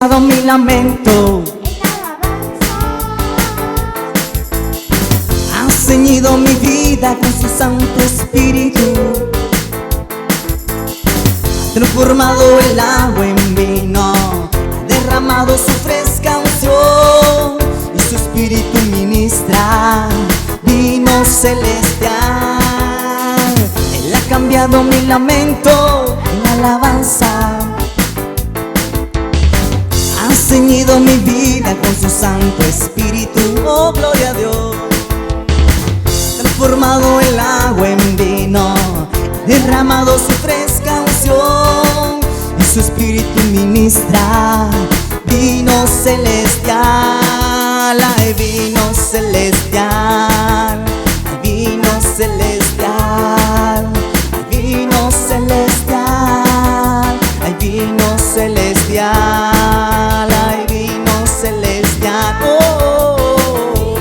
Mi lamento, ha ceñido mi vida con su Santo Espíritu, ha transformado el agua en vino, ha derramado su fresca unción y su Espíritu ministra vino celestial. Él ha cambiado mi lamento en alabanza, ha ceñido mi vida con su Santo Espíritu, oh gloria a Dios. Transformado el agua en vino, derramado su fresca unción y su Espíritu ministra vino celestial. Ay, vino celestial, ay, vino celestial, ay, vino celestial, ay, vino celestial, ay, vino celestial, oh,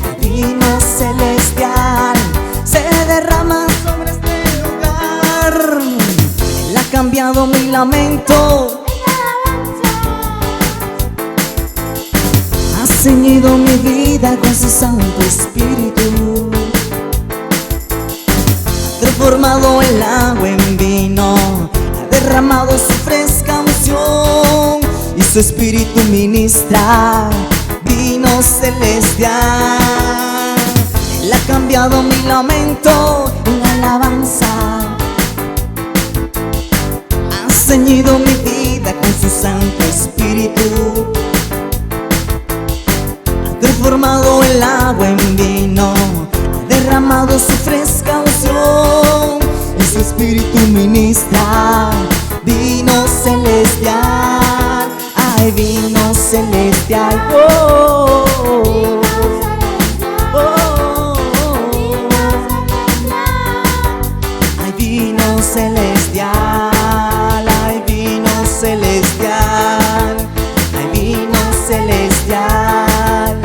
ay, vino celestial, se derrama sobre este lugar. Él ha cambiado mi lamento, ha ceñido mi vida con su Santo Espíritu, ha transformado el agua en vino, ha derramado su fresca unción y su Espíritu ministra vino celestial. Él ha cambiado mi lamento en alabanza, ha ceñido mi vida con su Santo Espíritu, transformado el agua en vino, ha derramado su fresca unción y su Espíritu ministra vino celestial, ay, vino celestial, oh, oh, oh, ay, vino celestial, ay, vino celestial, ay, vino celestial,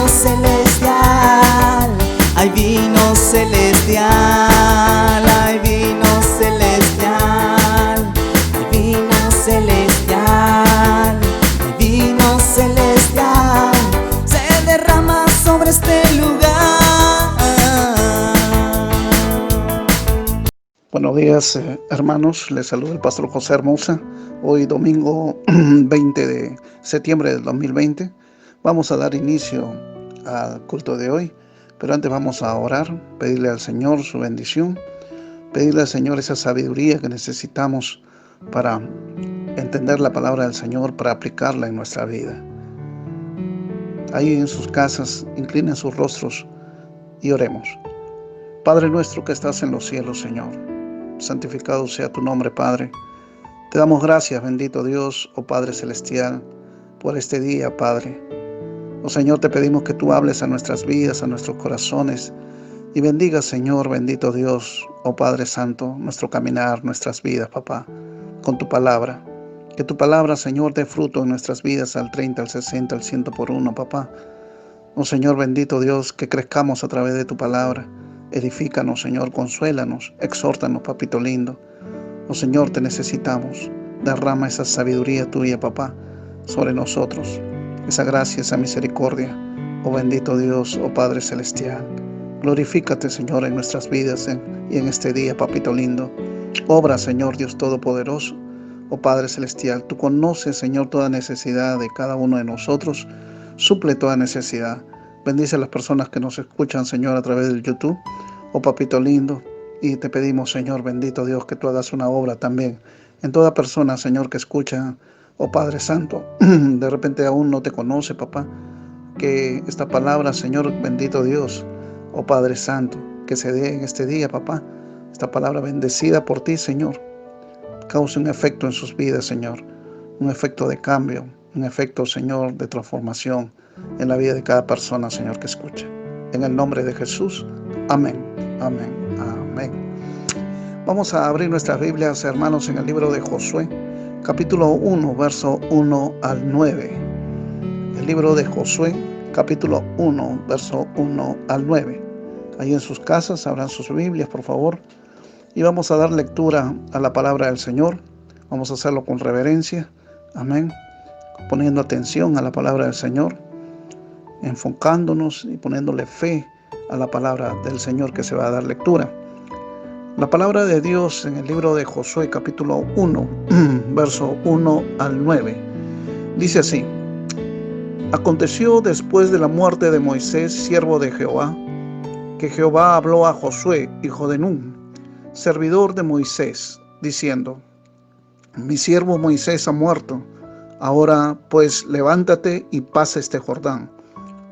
celestial, ay, vino celestial, ay, vino celestial, ay, vino celestial, ay, vino celestial, se derrama sobre este lugar. Buenos días, hermanos, les saluda el pastor José Hermosa. Hoy domingo 20 de septiembre del 2020 vamos a dar inicio al culto de hoy, pero antes vamos a orar, pedirle al Señor su bendición, pedirle al Señor esa sabiduría que necesitamos para entender la palabra del Señor, para aplicarla en nuestra vida. Ahí en sus casas, inclinen sus rostros y oremos. Padre nuestro que estás en los cielos, Señor, santificado sea tu nombre, Padre. Te damos gracias, bendito Dios, oh Padre celestial, por este día, Padre. Oh Señor, te pedimos que tú hables a nuestras vidas, a nuestros corazones, y bendiga, Señor, bendito Dios, oh Padre Santo, nuestro caminar, nuestras vidas, papá, con tu palabra. Que tu palabra, Señor, dé fruto en nuestras vidas al 30, al 60, al 100 por uno, papá. Oh Señor, bendito Dios, que crezcamos a través de tu palabra. Edifícanos, Señor, consuélanos, exhórtanos, papito lindo. Oh Señor, te necesitamos. Derrama esa sabiduría tuya, papá, sobre nosotros. Esa gracia, esa misericordia, oh bendito Dios, oh Padre Celestial. Glorifícate, Señor, en nuestras vidas y en este día, papito lindo. Obra, Señor Dios Todopoderoso, oh Padre Celestial. Tú conoces, Señor, toda necesidad de cada uno de nosotros. Suple toda necesidad. Bendice a las personas que nos escuchan, Señor, a través del YouTube, oh papito lindo. Y te pedimos, Señor, bendito Dios, que tú hagas una obra también en toda persona, Señor, que escucha. Oh Padre Santo, de repente aún no te conoce, papá, que esta palabra, Señor, bendito Dios, oh Padre Santo, que se dé en este día, papá, esta palabra bendecida por ti, Señor, cause un efecto en sus vidas, Señor, un efecto de cambio, un efecto, Señor, de transformación en la vida de cada persona, Señor, que escucha. En el nombre de Jesús, amén, amén, amén. Vamos a abrir nuestras Biblias, hermanos, en el libro de Josué, capítulo 1, verso 1 al 9. El libro de Josué, capítulo 1, verso 1 al 9. Ahí en sus casas abran sus Biblias, por favor, y vamos a dar lectura a la palabra del Señor. Vamos a hacerlo con reverencia, amén, poniendo atención a la palabra del Señor, enfocándonos y poniéndole fe a la palabra del Señor que se va a dar lectura. La palabra de Dios en el libro de Josué capítulo 1, verso 1 al 9, dice así: Aconteció después de la muerte de Moisés, siervo de Jehová, que Jehová habló a Josué, hijo de Nun, servidor de Moisés, diciendo: Mi siervo Moisés ha muerto. Ahora pues levántate y pasa este Jordán,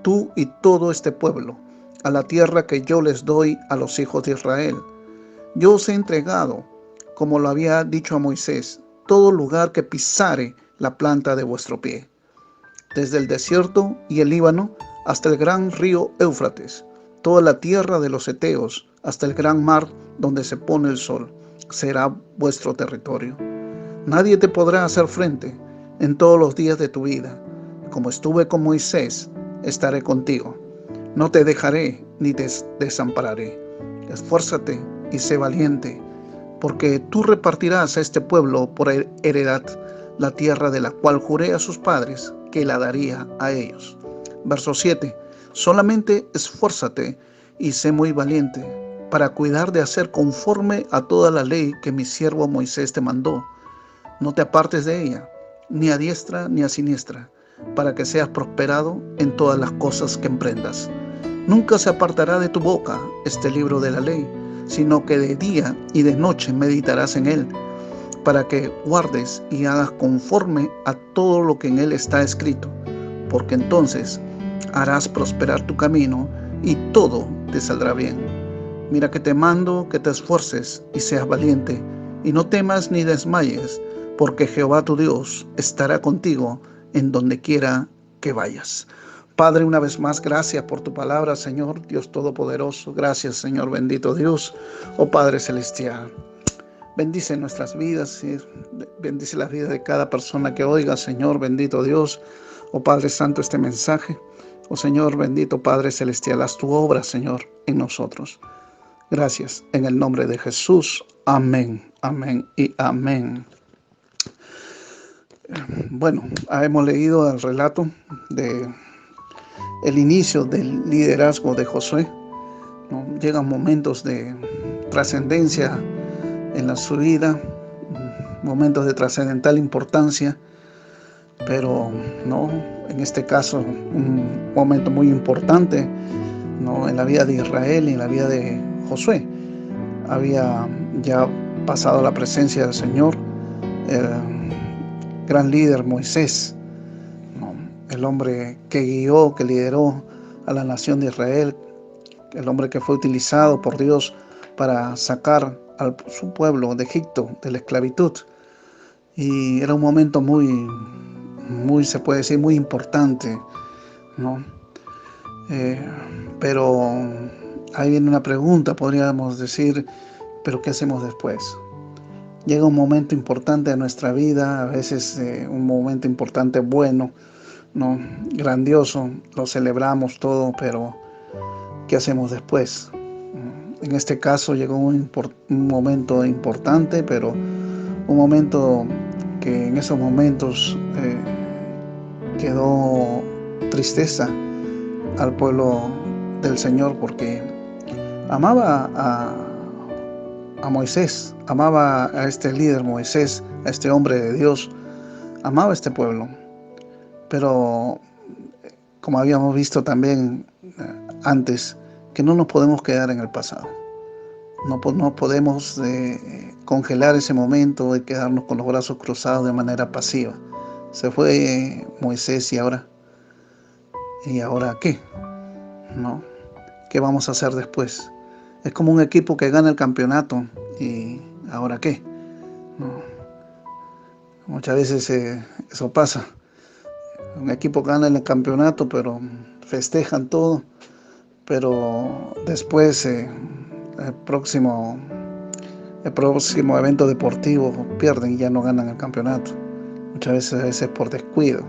tú y todo este pueblo, a la tierra que yo les doy a los hijos de Israel. Yo os he entregado, como lo había dicho a Moisés, todo lugar que pisare la planta de vuestro pie, desde el desierto y el Líbano hasta el gran río Éufrates, toda la tierra de los heteos, hasta el gran mar donde se pone el sol, será vuestro territorio. Nadie te podrá hacer frente en todos los días de tu vida. Como estuve con Moisés, estaré contigo. No te dejaré ni te desampararé. Esfuérzate y sé valiente, porque tú repartirás a este pueblo por heredad la tierra de la cual juré a sus padres que la daría a ellos. Verso 7. Solamente esfuérzate y sé muy valiente, para cuidar de hacer conforme a toda la ley que mi siervo Moisés te mandó. No te apartes de ella, ni a diestra ni a siniestra, para que seas prosperado en todas las cosas que emprendas. Nunca se apartará de tu boca este libro de la ley, sino que de día y de noche meditarás en él, para que guardes y hagas conforme a todo lo que en él está escrito, porque entonces harás prosperar tu camino y todo te saldrá bien. Mira que te mando que te esfuerces y seas valiente, y no temas ni desmayes, porque Jehová tu Dios estará contigo en donde quiera que vayas. Padre, una vez más, gracias por tu palabra, Señor, Dios Todopoderoso. Gracias, Señor, bendito Dios, oh Padre Celestial. Bendice nuestras vidas, bendice las vidas de cada persona que oiga, Señor, bendito Dios, oh Padre Santo, este mensaje. Oh Señor, bendito Padre Celestial, haz tu obra, Señor, en nosotros. Gracias, en el nombre de Jesús. Amén, amén y amén. Bueno, hemos leído el relato de el inicio del liderazgo de Josué, ¿no? Llegan momentos de trascendencia en su vida, momentos de trascendental importancia, pero no, en este caso un momento muy importante, ¿no?, en la vida de Israel y en la vida de Josué. Había ya pasado la presencia del Señor el gran líder Moisés, ¿no?, el hombre que guió, que lideró a la nación de Israel, el hombre que fue utilizado por Dios para sacar a su pueblo de Egipto, de la esclavitud. Y era un momento muy, se puede decir, muy importante, ¿no? Pero ahí viene una pregunta, podríamos decir, ¿pero qué hacemos después? Llega un momento importante de nuestra vida, a veces un momento importante bueno, ¿no?, grandioso, lo celebramos todo, pero ¿qué hacemos después? En este caso llegó un momento importante, pero un momento que en esos momentos quedó tristeza al pueblo del Señor, porque amaba a Moisés, amaba a este líder Moisés, a este hombre de Dios, amaba a este pueblo. Pero como habíamos visto también antes, que no nos podemos quedar en el pasado. No podemos congelar ese momento y quedarnos con los brazos cruzados de manera pasiva. Se fue Moisés ¿y ahora qué? ¿No? ¿Qué vamos a hacer después? Es como un equipo que gana el campeonato y ¿ahora qué? ¿No? Muchas veces eso pasa. Un equipo gana el campeonato, pero festejan todo, pero después el próximo evento deportivo pierden y ya no ganan el campeonato. Muchas veces por descuido,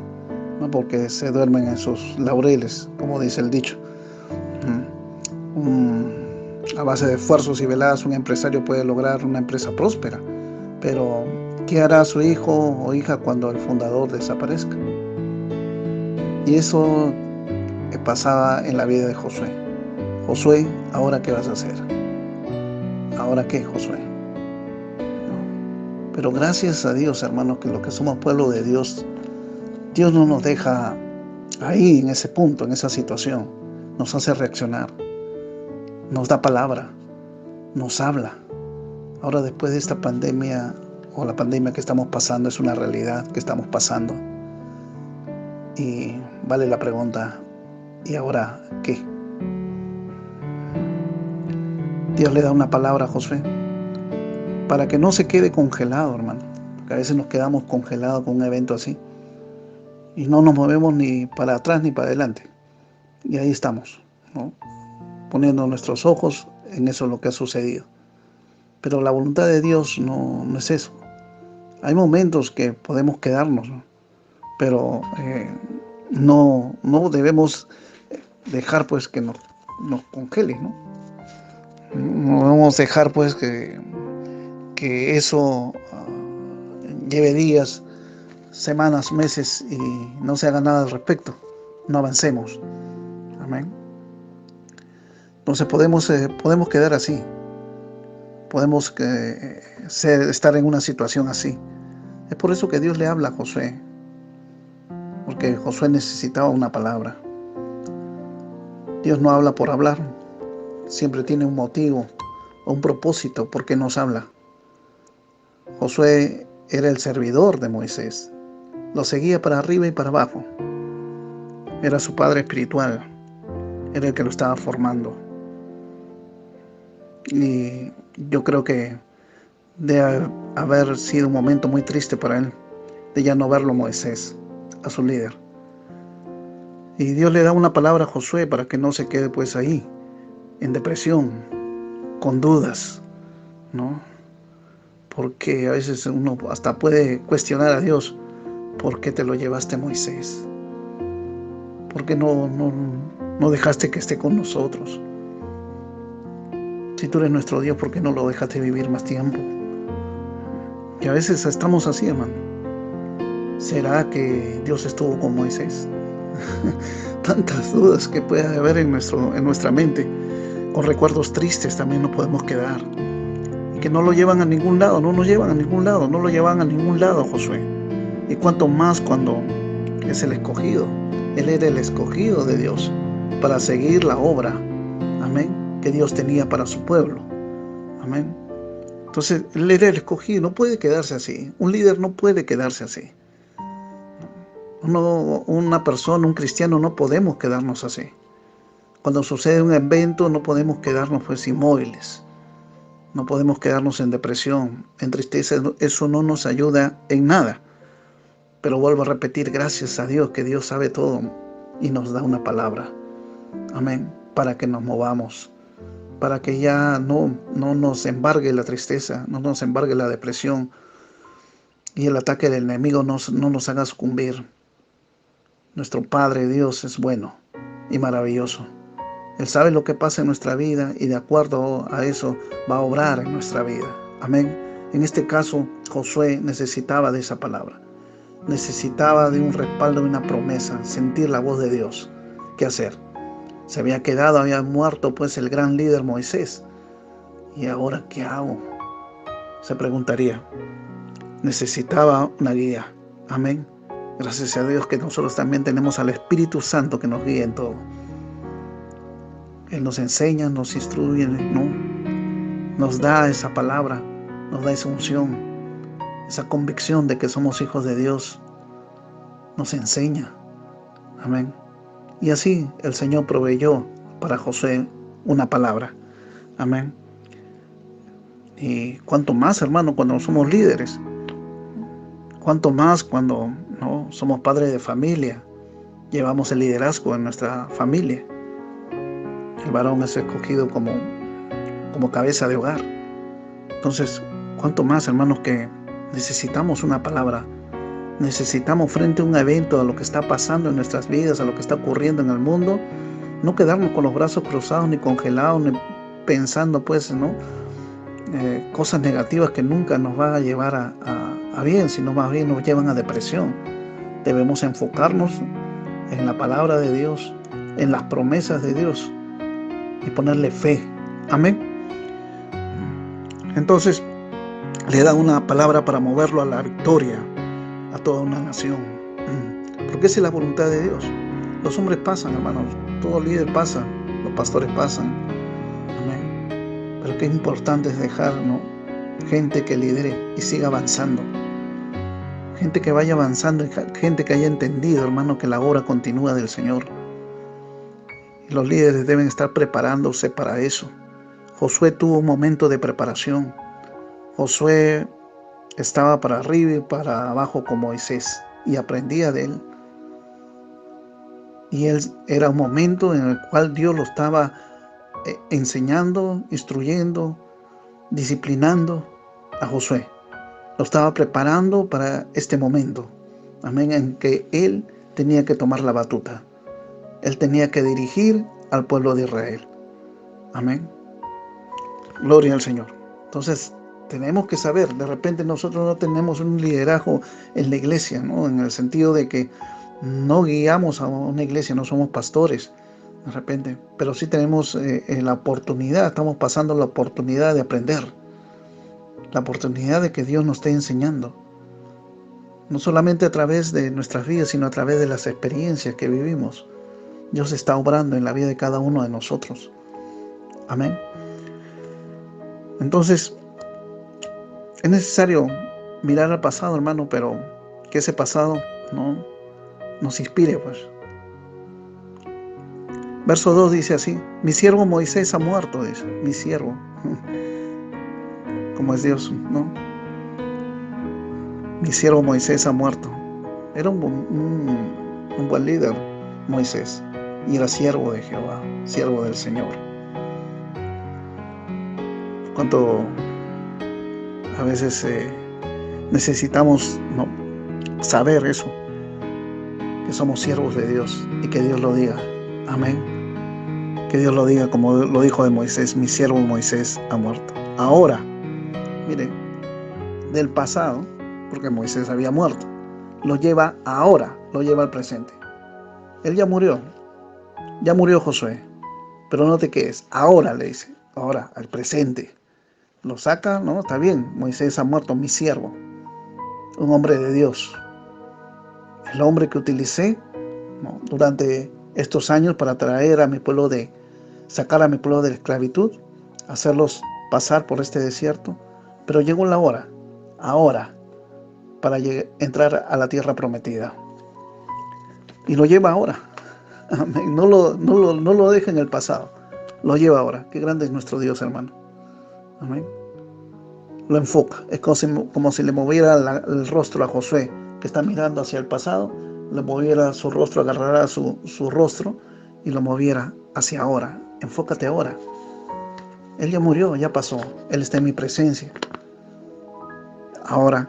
no porque se duermen en sus laureles, como dice el dicho. A base de esfuerzos y veladas un empresario puede lograr una empresa próspera, pero ¿Qué hará su hijo o hija cuando el fundador desaparezca? Y eso pasaba en la vida de Josué. Josué, ¿ahora qué vas a hacer? ¿Ahora qué, Josué? Pero gracias a Dios, hermanos, que los que somos pueblo de Dios, Dios no nos deja ahí, en ese punto, en esa situación. Nos hace reaccionar, nos da palabra, nos habla. Ahora, después de esta pandemia, o la pandemia que estamos pasando, es una realidad que estamos pasando. Y vale la pregunta, ¿y ahora qué? Dios le da una palabra a Josué para que no se quede congelado, hermano. Porque a veces nos quedamos congelados con un evento así y no nos movemos ni para atrás ni para adelante. Y ahí estamos, ¿no? Poniendo nuestros ojos en eso lo que ha sucedido. Pero la voluntad de Dios no es eso. Hay momentos que podemos quedarnos, ¿no? Pero no debemos dejar pues que nos congele, ¿no? No debemos dejar pues que eso lleve días, semanas, meses y no se haga nada al respecto. No avancemos. Amén. Entonces podemos quedar así. Podemos estar en una situación así. Es por eso que Dios le habla a Josué. Porque Josué necesitaba una palabra. Dios no habla por hablar. Siempre tiene un motivo o un propósito por qué nos habla. Josué era el servidor de Moisés. Lo seguía para arriba y para abajo. Era su padre espiritual. Era el que lo estaba formando. Y yo creo que debe haber sido un momento muy triste para él, de ya no verlo Moisés, a su líder. Y Dios le da una palabra a Josué para que no se quede pues ahí, en depresión, con dudas, ¿no? Porque a veces uno hasta puede cuestionar a Dios, ¿por qué te lo llevaste, Moisés? ¿Por qué no dejaste que esté con nosotros? Si tú eres nuestro Dios, ¿por qué no lo dejaste vivir más tiempo? Y a veces estamos así, hermano. ¿Será que Dios estuvo con Moisés? Tantas dudas que puede haber en nuestra mente. Con recuerdos tristes también nos podemos quedar. Y que no lo llevan a ningún lado, no nos llevan a ningún lado, no lo llevan a ningún lado, Josué. Y cuanto más cuando es el escogido. Él era el escogido de Dios para seguir la obra, amén, que Dios tenía para su pueblo, amén. Entonces, él era el escogido, no puede quedarse así. Un líder no puede quedarse así. Una persona, un cristiano, no podemos quedarnos así. Cuando sucede un evento, no podemos quedarnos pues inmóviles. No podemos quedarnos en depresión, en tristeza. Eso no nos ayuda en nada. Pero vuelvo a repetir, gracias a Dios, que Dios sabe todo y nos da una palabra. Amén. Para que nos movamos. Para que ya no nos embargue la tristeza, no nos embargue la depresión y el ataque del enemigo no nos haga sucumbir. Nuestro Padre Dios es bueno y maravilloso. Él sabe lo que pasa en nuestra vida y de acuerdo a eso va a obrar en nuestra vida. Amén. En este caso, Josué necesitaba de esa palabra. Necesitaba de un respaldo, de una promesa, sentir la voz de Dios. ¿Qué hacer? Se había quedado, había muerto pues el gran líder Moisés. ¿Y ahora qué hago? Se preguntaría. Necesitaba una guía. Amén. Gracias a Dios que nosotros también tenemos al Espíritu Santo que nos guía en todo. Él nos enseña, nos instruye, ¿no? Nos da esa palabra, nos da esa unción, esa convicción de que somos hijos de Dios. Nos enseña. Amén. Y así el Señor proveyó para Josué una palabra. Amén. Y cuanto más, hermano, cuando somos líderes. Cuanto más cuando no somos padres de familia. Llevamos el liderazgo en nuestra familia. El varón es escogido como cabeza de hogar. Entonces, cuanto más, hermanos, que necesitamos una palabra. Necesitamos frente a un evento, a lo que está pasando en nuestras vidas, a lo que está ocurriendo en el mundo, no quedarnos con los brazos cruzados, ni congelados, ni pensando pues, ¿no? Cosas negativas que nunca nos van a llevar a a bien, sino más bien nos llevan a depresión. Debemos enfocarnos en la palabra de Dios, en las promesas de Dios y ponerle fe. Amén. Entonces le da una palabra para moverlo a la victoria a toda una nación. Porque esa es la voluntad de Dios. Los hombres pasan, hermanos, todo líder pasa, los pastores pasan. Amén. Pero qué importante es dejar, ¿no?, gente que lidere y siga avanzando. Gente que vaya avanzando, gente que haya entendido, hermano, que la obra continúa del Señor. Y los líderes deben estar preparándose para eso. Josué tuvo un momento de preparación. Josué estaba para arriba y para abajo con Moisés y aprendía de él. Y él era un momento en el cual Dios lo estaba enseñando, instruyendo, disciplinando a Josué. Lo estaba preparando para este momento, amén, en que él tenía que tomar la batuta. Él tenía que dirigir al pueblo de Israel. Amén. Gloria al Señor. Entonces, tenemos que saber, de repente nosotros no tenemos un liderazgo en la iglesia, ¿no?, en el sentido de que no guiamos a una iglesia, no somos pastores, de repente, pero sí tenemos la oportunidad, estamos pasando la oportunidad de aprender, la oportunidad de que Dios nos esté enseñando, no solamente a través de nuestras vidas, sino a través de las experiencias que vivimos. Dios está obrando en la vida de cada uno de nosotros. Amén. Entonces, es necesario mirar al pasado, hermano, pero que ese pasado no nos inspire, pues. Verso 2 dice así: mi siervo Moisés ha muerto, dice, mi siervo. Como es Dios, ¿no? Mi siervo Moisés ha muerto. Era un buen líder, Moisés, y era siervo de Jehová, siervo del Señor. Cuánto a veces necesitamos, ¿no?, saber eso, que somos siervos de Dios, y que Dios lo diga. Amén. Que Dios lo diga como lo dijo de Moisés: mi siervo Moisés ha muerto. Ahora, mire, del pasado, porque Moisés había muerto, lo lleva ahora, lo lleva al presente. Él ya murió Josué, pero no te quedes, ahora, le dice, ahora, al presente. Lo saca, ¿no? Está bien, Moisés ha muerto, mi siervo, un hombre de Dios, el hombre que utilicé, ¿no?, durante estos años para traer a mi pueblo sacar a mi pueblo de la esclavitud, hacerlos pasar por este desierto. Pero llegó la hora, ahora, para entrar a la tierra prometida. Y lo lleva ahora. Amén. No lo deja en el pasado, lo lleva ahora. Qué grande es nuestro Dios, hermano. Amén. Lo enfoca. Es como si le moviera el rostro a Josué, que está mirando hacia el pasado, le moviera su rostro, agarrara su rostro y lo moviera hacia ahora. Enfócate ahora. Él ya murió, ya pasó. Él está en mi presencia. Ahora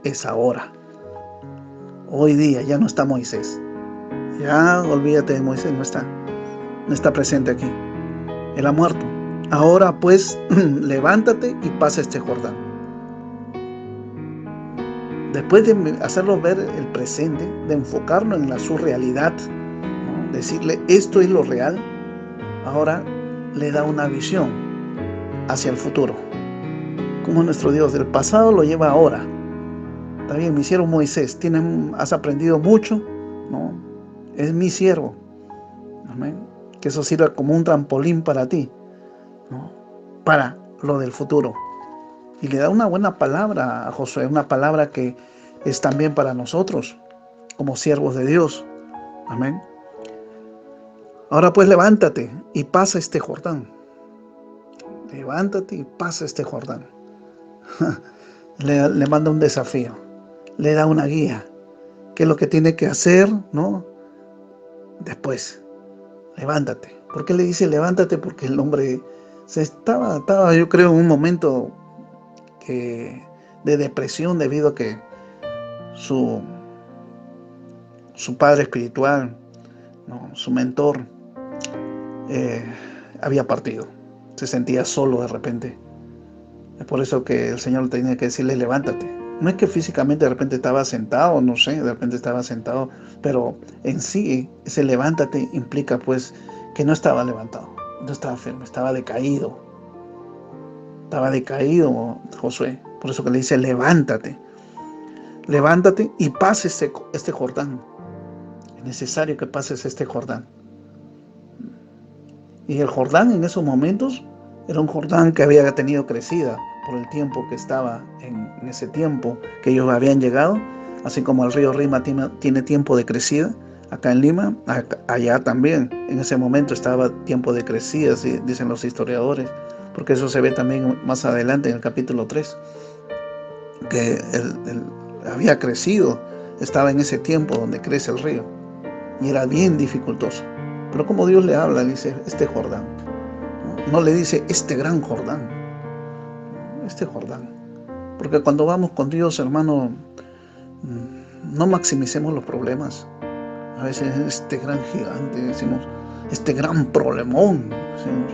es ahora. Hoy día ya no está Moisés. Ya olvídate de Moisés, no está presente aquí. Él ha muerto. Ahora pues, levántate y pasa este Jordán. Después de hacerlo ver el presente, de enfocarnos en su realidad, ¿no?, decirle esto es lo real, ahora le da una visión hacia el futuro. Como nuestro Dios del pasado lo lleva ahora. Está bien, mi siervo Moisés, has aprendido mucho, ¿no? Es mi siervo. Amén. Que eso sirva como un trampolín para ti, ¿no?, para lo del futuro. Y le da una buena palabra a Josué, una palabra que es también para nosotros, como siervos de Dios. Amén. Ahora pues levántate y pasa este Jordán. Levántate y pasa este Jordán. Le manda un desafío, le da una guía, qué es lo que tiene que hacer, ¿no?, después. Levántate. ¿Por qué le dice levántate? Porque el hombre estaba, yo creo, en un momento de depresión, debido a que su padre espiritual, ¿no?, su mentor, había partido. Se sentía solo de repente. Es por eso que el Señor tenía que decirle, levántate. No es que físicamente de repente estaba sentado, no sé, de repente estaba sentado, pero en sí ese levántate implica pues que no estaba levantado, no estaba firme, estaba decaído Josué. Por eso que le dice, levántate y pase este Jordán. Es necesario que pases este Jordán. Y el Jordán en esos momentos era un Jordán que había tenido crecida por el tiempo que estaba en ese tiempo que ellos habían llegado, así como el río Rima tiene tiempo de crecida. Acá en Lima, allá también, en ese momento estaba tiempo de crecida, dicen los historiadores, porque eso se ve también más adelante en el capítulo 3, que había crecido, estaba en ese tiempo donde crece el río, y era bien dificultoso. Pero como Dios le habla, le dice, este Jordán, no le dice este gran Jordán, este Jordán. Porque cuando vamos con Dios, hermano, no maximicemos los problemas. A veces este gran gigante, decimos, este gran problemón, decimos.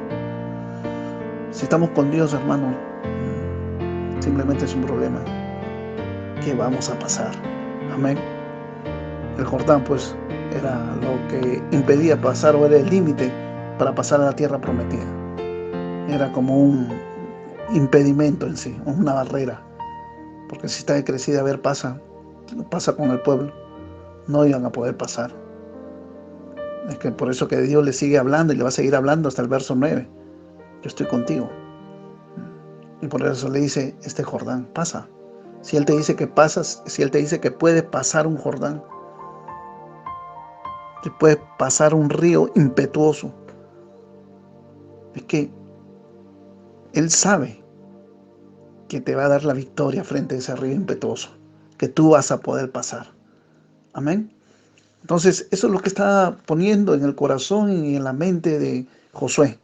Si estamos con Dios, hermano, simplemente es un problema que vamos a pasar. Amén. El Jordán, pues, era lo que impedía pasar, o era el límite para pasar a la tierra prometida. Era como un impedimento en sí, una barrera, porque si está de crecida, a ver, pasa con el pueblo, no iban a poder pasar. Es que por eso que Dios le sigue hablando y le va a seguir hablando hasta el verso 9. Yo estoy contigo. Y por eso le dice, este Jordán, pasa. Si Él te dice que pasas, si Él te dice que puede pasar un Jordán, que puede pasar un río impetuoso, es que Él sabe que te va a dar la victoria frente a ese río impetuoso, que tú vas a poder pasar. Amén. Entonces, eso es lo que está poniendo en el corazón y en la mente de Josué.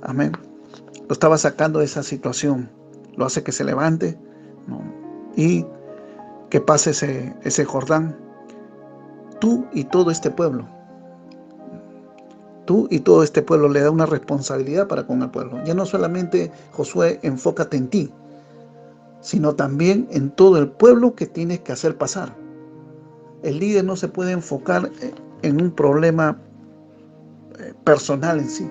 Amén. Lo estaba sacando de esa situación. Lo hace que se levante, ¿no? Y que pase ese Jordán. Tú y todo este pueblo. Tú y todo este pueblo, le da una responsabilidad para con el pueblo. Ya no solamente, Josué, enfócate en ti, sino también en todo el pueblo que tienes que hacer pasar. El líder no se puede enfocar en un problema personal en sí,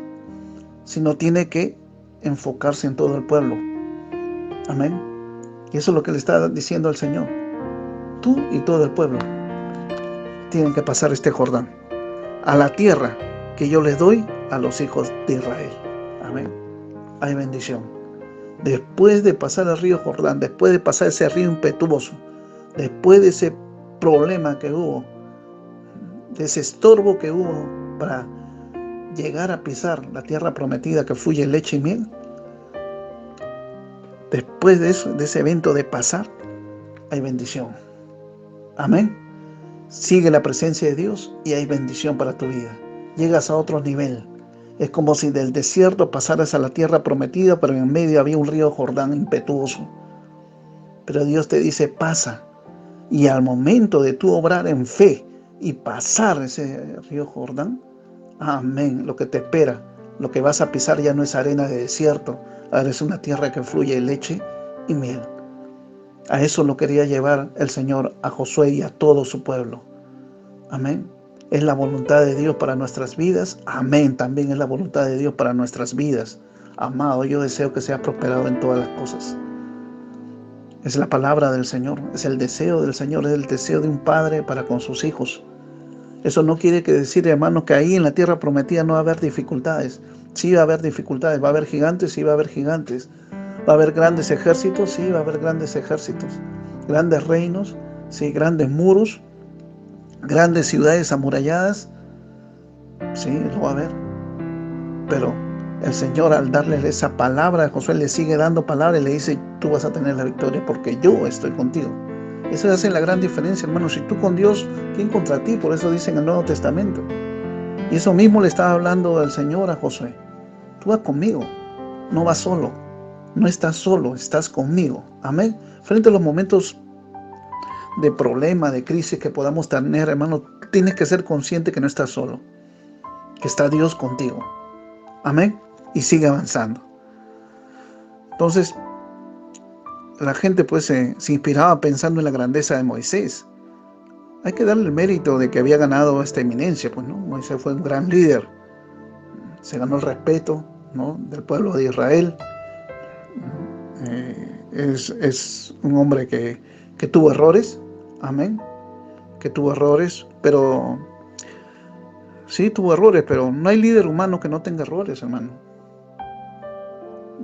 sino tiene que enfocarse en todo el pueblo. Amén. Y eso es lo que le está diciendo el Señor. Tú y todo el pueblo tienen que pasar este Jordán a la tierra que yo les doy a los hijos de Israel. Amén. Hay bendición. Después de pasar el río Jordán, después de pasar ese río impetuoso, después de ese problema que hubo, de ese estorbo que hubo para llegar a pisar la tierra prometida que fluye leche y miel, después de eso, de ese evento de pasar, hay bendición. Amén. Sigue la presencia de Dios y hay bendición para tu vida. Llegas a otro nivel. Es como si del desierto pasaras a la tierra prometida, pero en medio había un río Jordán impetuoso. Pero Dios te dice, pasa. Y al momento de tú obrar en fe y pasar ese río Jordán, amén, lo que te espera, lo que vas a pisar ya no es arena de desierto, ahora es una tierra que fluye leche y miel. A eso lo quería llevar el Señor a Josué y a todo su pueblo. Amén. Es la voluntad de Dios para nuestras vidas. Amén. También es la voluntad de Dios para nuestras vidas. Amado, yo deseo que seas prosperado en todas las cosas. Es la palabra del Señor, es el deseo del Señor, es el deseo de un padre para con sus hijos. Eso no quiere decir, hermanos, que ahí en la tierra prometida no va a haber dificultades. Sí va a haber dificultades, va a haber gigantes, sí va a haber gigantes. Va a haber grandes ejércitos, sí va a haber grandes ejércitos. Grandes reinos, sí, grandes muros, grandes ciudades amuralladas, sí, lo va a haber. Pero el Señor, al darle esa palabra a Josué, le sigue dando palabra y le dice, tú vas a tener la victoria porque yo estoy contigo. Eso hace la gran diferencia, hermano. Si tú con Dios, ¿quién contra ti? Por eso dice en el Nuevo Testamento. Y eso mismo le estaba hablando el Señor a Josué. Tú vas conmigo, no vas solo. No estás solo, estás conmigo. Amén. Frente a los momentos de problema, de crisis que podamos tener, hermano, tienes que ser consciente que no estás solo, que está Dios contigo. Amén. Y sigue avanzando. Entonces, la gente pues se inspiraba pensando en la grandeza de Moisés. Hay que darle el mérito de que había ganado esta eminencia, pues, ¿no? Moisés fue un gran líder, se ganó el respeto, ¿no?, del pueblo de Israel. Es un hombre que tuvo errores, amén, que tuvo errores, pero sí tuvo errores, pero no hay líder humano que no tenga errores, hermano,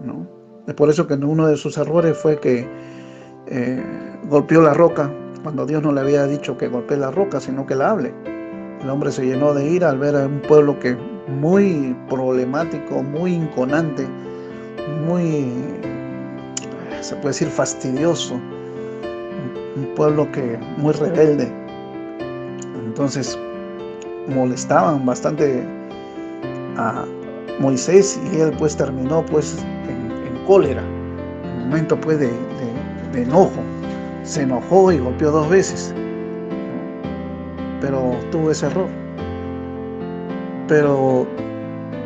¿no? Es por eso que uno de sus errores fue que golpeó la roca, cuando Dios no le había dicho que golpee la roca, sino que la hable. El hombre se llenó de ira al ver a un pueblo que muy problemático, muy inconante, muy, se puede decir, fastidioso, un pueblo que muy rebelde. Entonces molestaban bastante a Moisés y él pues terminó pues en cólera, en un momento pues de enojo. Se enojó y golpeó 2 veces, pero tuvo ese error. Pero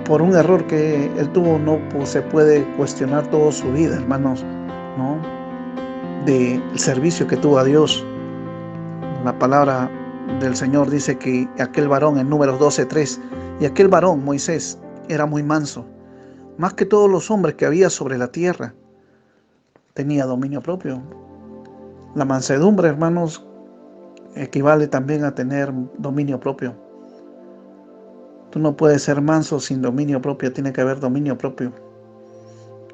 por un error que él tuvo no se puede cuestionar toda su vida, hermanos, ¿no?, del servicio que tuvo a Dios. La palabra del Señor dice que aquel varón, en Números 12:3, y aquel varón, Moisés, era muy manso, más que todos los hombres que había sobre la tierra. Tenía dominio propio. La mansedumbre, hermanos, equivale también a tener dominio propio. Tú no puedes ser manso sin dominio propio, tiene que haber dominio propio.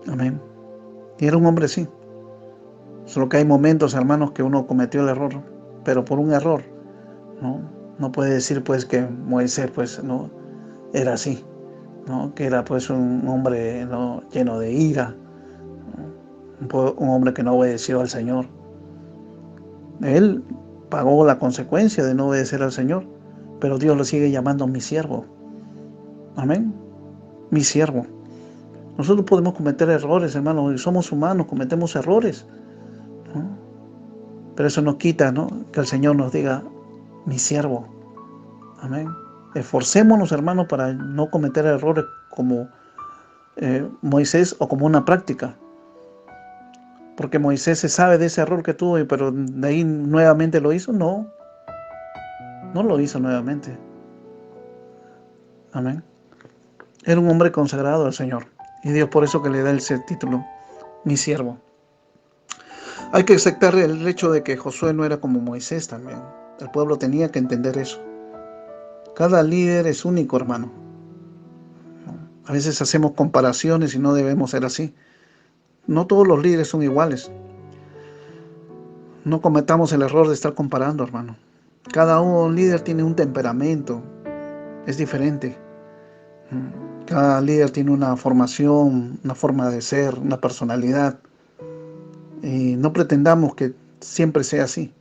Amén. Y era un hombre sí. Solo que hay momentos, hermanos, que uno cometió el error, pero por un error, ¿no? No puede decir pues que Moisés pues no era así, ¿no?, que era pues un hombre, ¿no?, lleno de ira, ¿no?, un hombre que no obedeció al Señor. Él pagó la consecuencia de no obedecer al Señor, pero Dios lo sigue llamando mi siervo. Amén. Mi siervo. Nosotros podemos cometer errores, hermanos, y somos humanos, cometemos errores, ¿no? Pero eso no quita, ¿no?, que el Señor nos diga mi siervo. Amén. Esforcémonos, hermanos, para no cometer errores como Moisés, o como una práctica. Porque Moisés se sabe de ese error que tuvo, pero de ahí nuevamente lo hizo. No lo hizo nuevamente. Amén. Era un hombre consagrado al Señor, y Dios por eso que le da ese título, mi siervo. Hay que aceptar el hecho de que Josué no era como Moisés también. El pueblo tenía que entender eso. Cada líder es único, hermano. A veces hacemos comparaciones y no debemos ser así. No todos los líderes son iguales. No cometamos el error de estar comparando, hermano. Cada líder tiene un temperamento, es diferente. Cada líder tiene una formación, una forma de ser, una personalidad. Y no pretendamos que siempre sea así,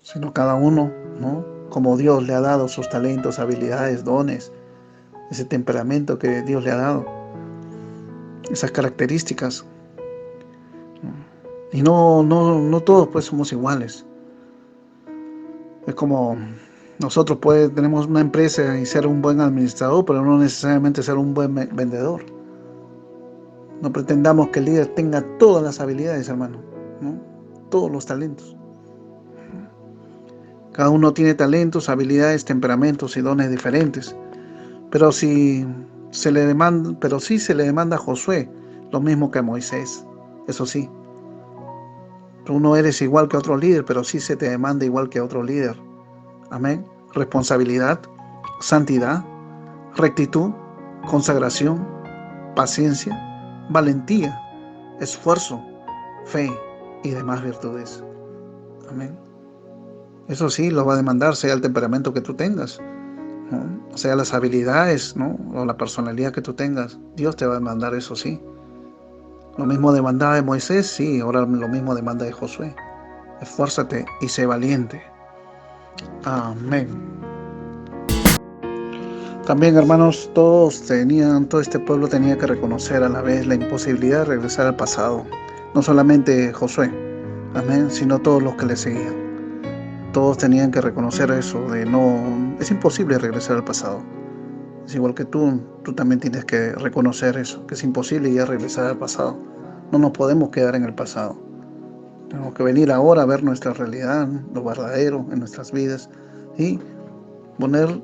sino cada uno, ¿no?, como Dios le ha dado sus talentos, habilidades, dones, ese temperamento que Dios le ha dado, esas características. Y no todos pues somos iguales. Es como nosotros pues tenemos una empresa y ser un buen administrador, pero no necesariamente ser un buen vendedor. No pretendamos que el líder tenga todas las habilidades, hermano, ¿no?, todos los talentos. Cada uno tiene talentos, habilidades, temperamentos y dones diferentes. Pero sí se le demanda a Josué lo mismo que a Moisés. Eso sí, tú no eres igual que otro líder, pero sí se te demanda igual que a otro líder. Amén. Responsabilidad, santidad, rectitud, consagración, paciencia, valentía, esfuerzo, fe y demás virtudes. Amén. Eso sí lo va a demandar, sea el temperamento que tú tengas, ¿no?, sea las habilidades, ¿no?, o la personalidad que tú tengas. Dios te va a demandar eso, sí. Lo mismo demandaba de Moisés, sí, ahora lo mismo demanda de Josué. Esfuérzate y sé valiente. Amén. También, hermanos, todo este pueblo tenía que reconocer a la vez la imposibilidad de regresar al pasado. No solamente Josué, amén, sino todos los que le seguían. Todos tenían que reconocer eso, es imposible regresar al pasado. Es igual que tú también tienes que reconocer eso, que es imposible ya regresar al pasado. No nos podemos quedar en el pasado. Tenemos que venir ahora a ver nuestra realidad, lo verdadero en nuestras vidas y poner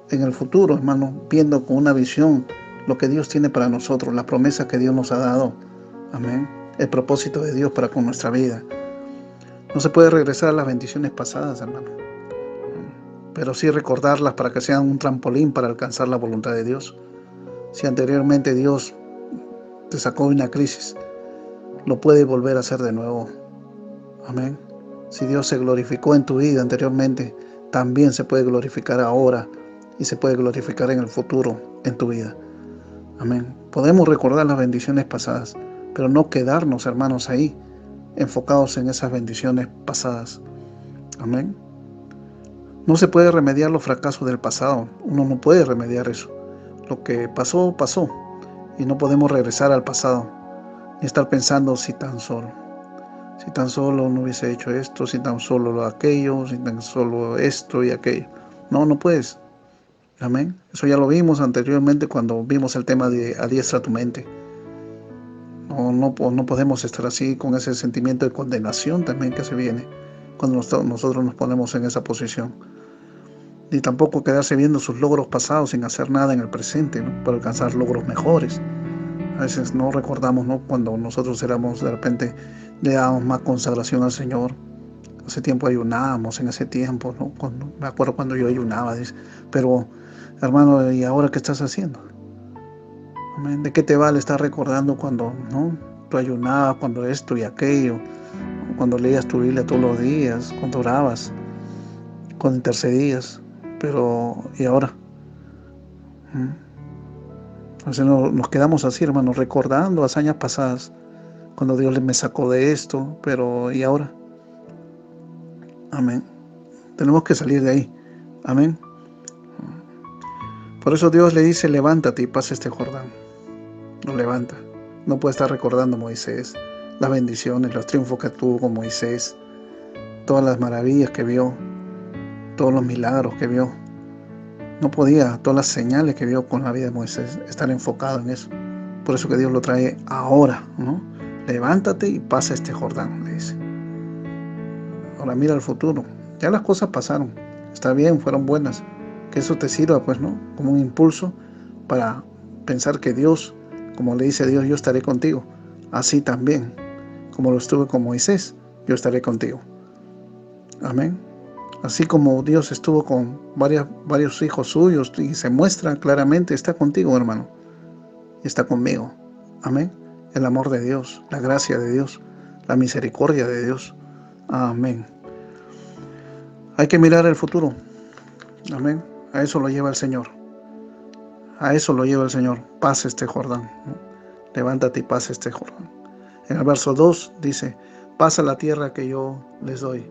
en el futuro, hermano, viendo con una visión lo que Dios tiene para nosotros, la promesa que Dios nos ha dado. Amén. El propósito de Dios para con nuestra vida. No se puede regresar a las bendiciones pasadas, hermano, pero sí recordarlas para que sean un trampolín para alcanzar la voluntad de Dios. Si anteriormente Dios te sacó de una crisis, lo puede volver a hacer de nuevo. Amén. Si Dios se glorificó en tu vida anteriormente, también se puede glorificar ahora y se puede glorificar en el futuro en tu vida. Amén. Podemos recordar las bendiciones pasadas, pero no quedarnos, hermanos, ahí, enfocados en esas bendiciones pasadas. Amén. No se puede remediar los fracasos del pasado. Uno no puede remediar eso. Lo que pasó, pasó. Y no podemos regresar al pasado y estar pensando si tan solo no hubiese hecho esto, si tan solo aquello, si tan solo esto y aquello. No, no puedes. Amén. Eso ya lo vimos anteriormente cuando vimos el tema de adiestra tu mente. No podemos estar así con ese sentimiento de condenación también que se viene cuando nosotros nos ponemos en esa posición. Ni tampoco quedarse viendo sus logros pasados sin hacer nada en el presente, ¿no? Para alcanzar logros mejores. A veces no recordamos, ¿no? Cuando nosotros éramos, de repente le dábamos más consagración al Señor. Hace tiempo ayunábamos, en ese tiempo, ¿no? Me acuerdo cuando yo ayunaba, dice, pero hermano, ¿y ahora qué estás haciendo? Amén. ¿De qué te vale estar recordando cuando, no? Tú ayunabas, cuando esto y aquello, cuando leías tu Biblia todos los días, cuando orabas, cuando intercedías, pero ¿y ahora? Entonces nos quedamos así, hermanos, recordando hazañas pasadas, cuando Dios me sacó de esto, pero ¿y ahora? Amén. Tenemos que salir de ahí. Amén. Por eso Dios le dice, levántate y pasa este Jordán. Lo levanta. No puede estar recordando a Moisés, las bendiciones, los triunfos que tuvo con Moisés, todas las maravillas que vio, todos los milagros que vio. No podía, todas las señales que vio con la vida de Moisés, estar enfocado en eso. Por eso que Dios lo trae ahora, ¿no? Levántate y pasa este Jordán, le dice. Ahora mira el futuro. Ya las cosas pasaron. Está bien, fueron buenas. Que eso te sirva, pues, ¿no? Como un impulso para pensar que Dios, como le dice Dios, yo estaré contigo. Así también, como lo estuve con Moisés, yo estaré contigo. Amén. Así como Dios estuvo con varios hijos suyos y se muestra claramente, está contigo, hermano. Y está conmigo. Amén. El amor de Dios, la gracia de Dios, la misericordia de Dios. Amén. Hay que mirar el futuro. Amén. A eso lo lleva el Señor. A eso lo lleva el Señor. Pasa este Jordán, ¿no? Levántate y pasa este Jordán. En el verso 2 dice, pasa la tierra que yo les doy.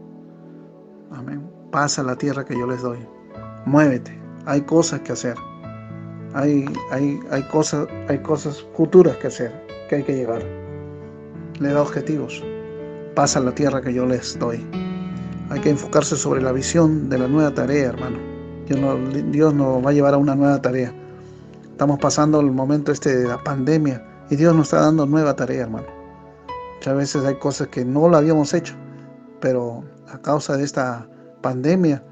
Amén. Pasa la tierra que yo les doy. Muévete. Hay cosas que hacer. Hay cosas futuras que hacer, que hay que llegar. Le da objetivos. Pasa la tierra que yo les doy. Hay que enfocarse sobre la visión de la nueva tarea, hermano. Dios nos va a llevar a una nueva tarea. Estamos pasando el momento de la pandemia y Dios nos está dando nueva tarea, hermano. Muchas veces hay cosas que no lo habíamos hecho, pero a causa de esta pandemia,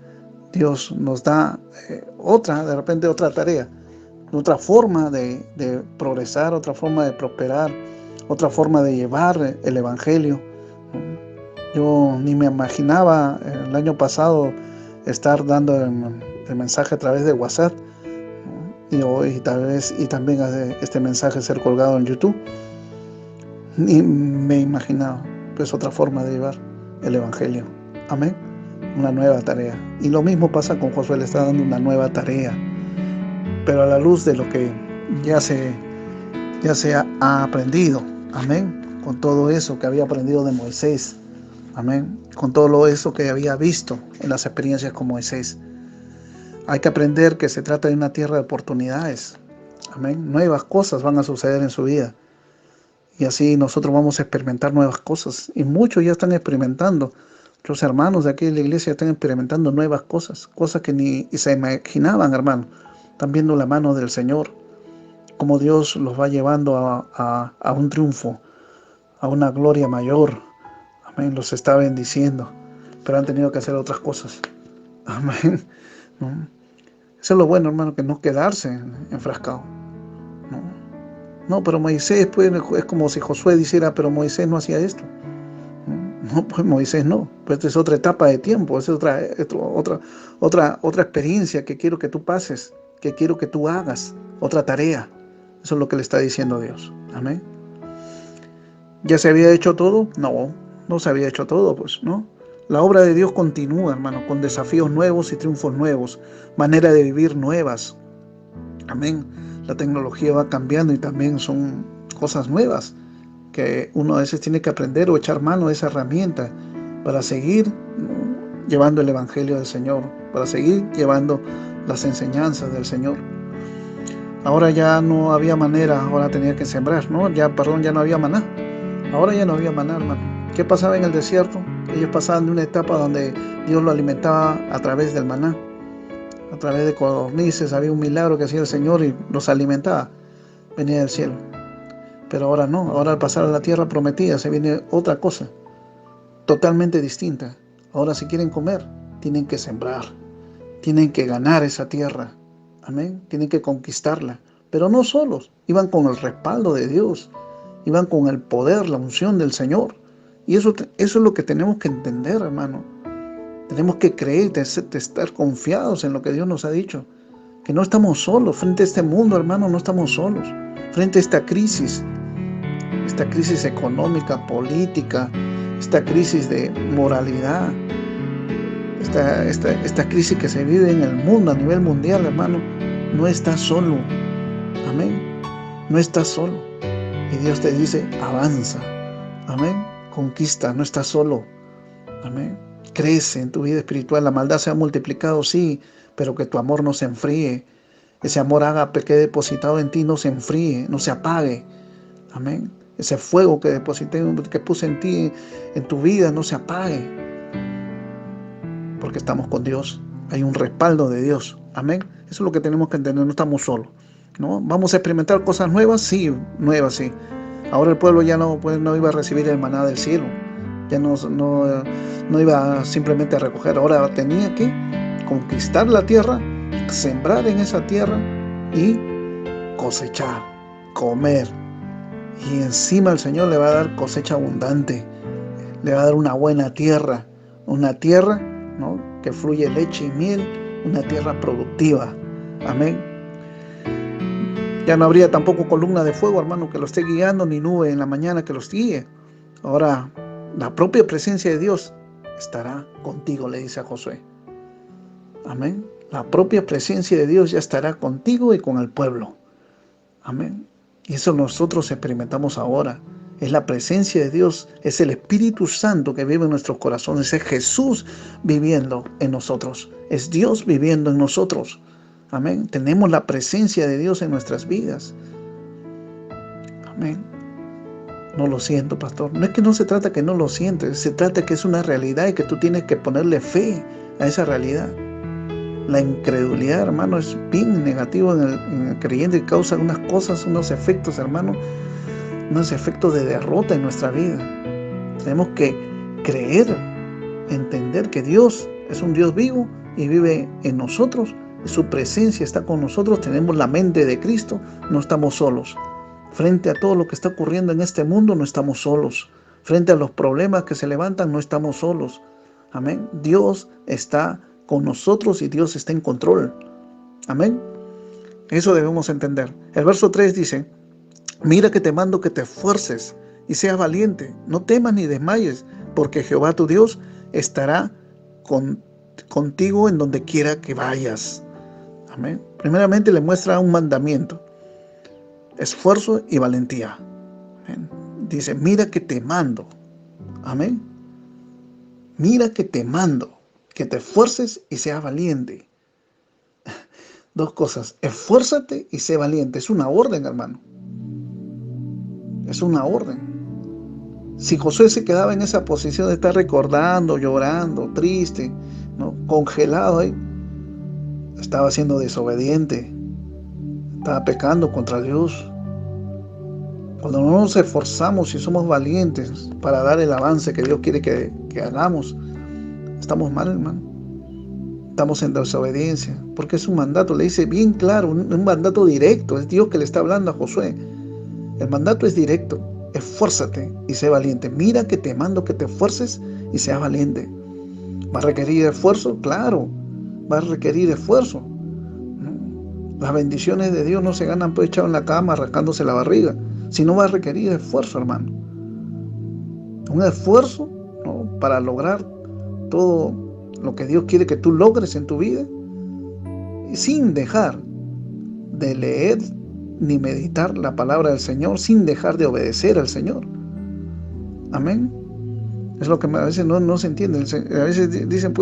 Dios nos da de repente otra tarea, otra forma de progresar, otra forma de prosperar, otra forma de llevar el Evangelio. Yo ni me imaginaba el año pasado estar dando el mensaje a través de WhatsApp y también este mensaje ser colgado en YouTube. Ni me imaginaba, pues otra forma de llevar el Evangelio. Amén. Una nueva tarea. Y lo mismo pasa con Josué, le está dando una nueva tarea. Pero a la luz de lo que ya se ha aprendido. Amén. Con todo eso que había aprendido de Moisés. Amén. Con todo eso que había visto en las experiencias con Moisés. Hay que aprender que se trata de una tierra de oportunidades. Amén. Nuevas cosas van a suceder en su vida. Y así nosotros vamos a experimentar nuevas cosas. Y muchos ya están experimentando. Los hermanos de aquí de la iglesia están experimentando nuevas cosas. Cosas que ni se imaginaban, hermano. Están viendo la mano del Señor. Cómo Dios los va llevando a un triunfo. a una gloria mayor. Amén. Los está bendiciendo, pero han tenido que hacer otras cosas. Amén. ¿No? Eso es lo bueno, hermano, que no quedarse enfrascado. No, pero Moisés, pues, es como si Josué dijera, pero Moisés no hacía esto. No, pues Moisés no. Pues es otra etapa de tiempo, es otra experiencia que quiero que tú pases, que quiero que tú hagas, otra tarea. Eso es lo que le está diciendo Dios. Amén. ¿Ya se había hecho todo? No, no se había hecho todo, pues, ¿no? La obra de Dios continúa, hermano, con desafíos nuevos y triunfos nuevos, manera de vivir nuevas. Amén. La tecnología va cambiando y también son cosas nuevas que uno a veces tiene que aprender o echar mano de esa herramienta para seguir llevando el Evangelio del Señor, para seguir llevando las enseñanzas del Señor. Ahora ya no había manera, ahora tenía que sembrar, ¿no? Ya no había maná. Ahora ya no había maná, hermano. ¿Qué pasaba en el desierto? Ellos pasaban de una etapa donde Dios lo alimentaba a través del maná. A través de codornices había un milagro que hacía el Señor y los alimentaba. Venía del cielo. Pero ahora no. Ahora al pasar a la tierra prometida se viene otra cosa. Totalmente distinta. Ahora si quieren comer, tienen que sembrar. Tienen que ganar esa tierra. Amén. Tienen que conquistarla. Pero no solos. Iban con el respaldo de Dios. Iban con el poder, la unción del Señor. Y eso es lo que tenemos que entender, hermano. Tenemos que creer, estar confiados en lo que Dios nos ha dicho. Que no estamos solos. Frente a este mundo, hermano, no estamos solos. Frente a esta crisis económica, política, esta crisis de moralidad, esta crisis que se vive en el mundo, a nivel mundial, hermano, no estás solo. Amén. No estás solo. Y Dios te dice, avanza. Amén. Conquista, no estás solo. Amén. Crece en tu vida espiritual. La maldad se ha multiplicado, sí, pero que tu amor no se enfríe. Ese amor ágape que he depositado en ti no se enfríe, no se apague. Amén. Ese fuego que deposité, que puse en ti, en tu vida, no se apague. Porque estamos con Dios. Hay un respaldo de Dios. Amén. Eso es lo que tenemos que entender. No estamos solos. ¿No? ¿Vamos a experimentar cosas nuevas? Sí, nuevas, sí. Ahora el pueblo ya no iba a recibir el maná del cielo. Ya no iba simplemente a recoger. Ahora tenía que conquistar la tierra, sembrar en esa tierra y cosechar, comer. Y encima el Señor le va a dar cosecha abundante. Le va a dar una buena tierra. Una tierra, ¿no?, que fluye leche y miel. Una tierra productiva. Amén. Ya no habría tampoco columna de fuego, hermano, que lo esté guiando, ni nube en la mañana que los guíe. Ahora, la propia presencia de Dios estará contigo, le dice a Josué. Amén. La propia presencia de Dios ya estará contigo y con el pueblo. Amén. Y eso nosotros experimentamos ahora. Es la presencia de Dios, es el Espíritu Santo que vive en nuestros corazones, es Jesús viviendo en nosotros, es Dios viviendo en nosotros. Amén. Tenemos la presencia de Dios en nuestras vidas. Amén. No lo siento, pastor. No es que no se trata que no lo sientes, se trata que es una realidad y que tú tienes que ponerle fe a esa realidad. La incredulidad, hermano, es bien negativo en el creyente y causa unas cosas, unos efectos, hermano, unos efectos de derrota en nuestra vida. Tenemos que creer, entender que Dios es un Dios vivo y vive en nosotros. Su presencia está con nosotros, tenemos la mente de Cristo, no estamos solos. Frente a todo lo que está ocurriendo en este mundo, no estamos solos. Frente a los problemas que se levantan, no estamos solos. Amén. Dios está con nosotros y Dios está en control. Amén. Eso debemos entender. El verso 3 dice, mira que te mando que te esfuerces y seas valiente. No temas ni desmayes, porque Jehová tu Dios estará contigo en donde quiera que vayas. Amén. Primeramente le muestra un mandamiento. Esfuerzo y valentía. Amén. Dice, mira que te mando. Amén. Mira que te mando. Que te esfuerces y seas valiente. Dos cosas. Esfuérzate y sé valiente. Es una orden, hermano. Es una orden. Si Josué se quedaba en esa posición de estar recordando, llorando, triste, ¿no?, congelado ahí, estaba siendo desobediente. Estaba pecando contra Dios. Cuando no nos esforzamos y somos valientes para dar el avance que Dios quiere que hagamos, estamos mal, hermano. Estamos en desobediencia, porque es un mandato, le dice bien claro, un mandato directo. Es Dios que le está hablando a Josué. El mandato es directo: esfuérzate y sé valiente. Mira que te mando que te esfuerces y seas valiente. ¿Va a requerir esfuerzo? Claro, va a requerir esfuerzo. Las bendiciones de Dios no se ganan pues echado en la cama rascándose la barriga, sino va a requerir esfuerzo, hermano. Un esfuerzo, ¿no?, para lograr todo lo que Dios quiere que tú logres en tu vida, sin dejar de leer ni meditar la palabra del Señor, sin dejar de obedecer al Señor. Amén. Es lo que a veces no se entiende. A veces dicen,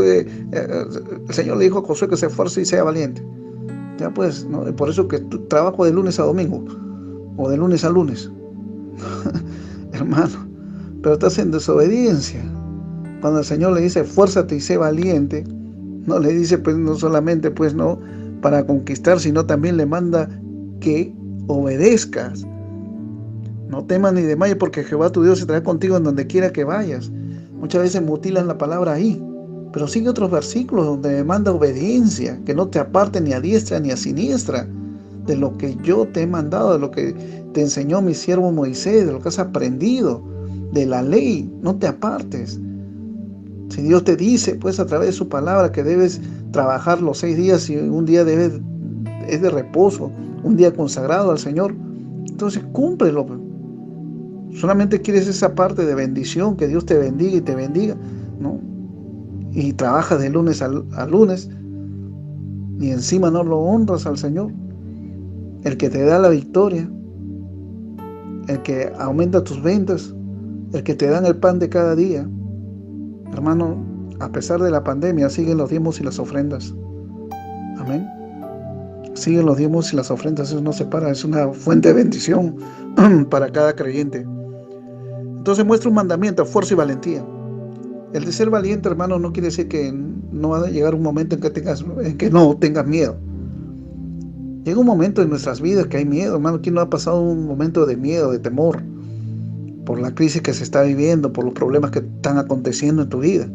el Señor le dijo a Josué que se esfuerce y sea valiente. Ya pues, ¿no? Por eso que tú trabajo de lunes a domingo, o de lunes a lunes. Hermano, pero estás en desobediencia. Cuando el Señor le dice, esfuérzate y sé valiente, no le dice, pues, no solamente, pues, no, para conquistar, sino también le manda que obedezcas. No temas ni desmayes, porque Jehová tu Dios estará contigo en donde quiera que vayas. Muchas veces mutilan la palabra ahí, pero sigue otros versículos donde demanda obediencia, que no te aparte ni a diestra ni a siniestra de lo que yo te he mandado, de lo que te enseñó mi siervo Moisés, de lo que has aprendido, de la ley. No te apartes. Si Dios te dice, pues, a través de su palabra, que debes trabajar los 6 días y un día es de reposo, un día consagrado al Señor, entonces cúmplelo. Solamente quieres esa parte de bendición, que Dios te bendiga y te bendiga, ¿no? Y trabajas de lunes a lunes y encima no lo honras al Señor, el que te da la victoria, el que aumenta tus ventas, el que te da el pan de cada día. Hermano, a pesar de la pandemia, siguen los diezmos y las ofrendas. Amén. Siguen los diezmos y las ofrendas. Eso no se para, es una fuente de bendición para cada creyente. Entonces muestra un mandamiento: esfuerzo y valentía. El de ser valiente, hermano, no quiere decir que no va a llegar un momento en que no tengas miedo. Llega un momento en nuestras vidas que hay miedo, hermano. ¿Quién no ha pasado un momento de miedo, de temor, por la crisis que se está viviendo, por los problemas que están aconteciendo en tu vida?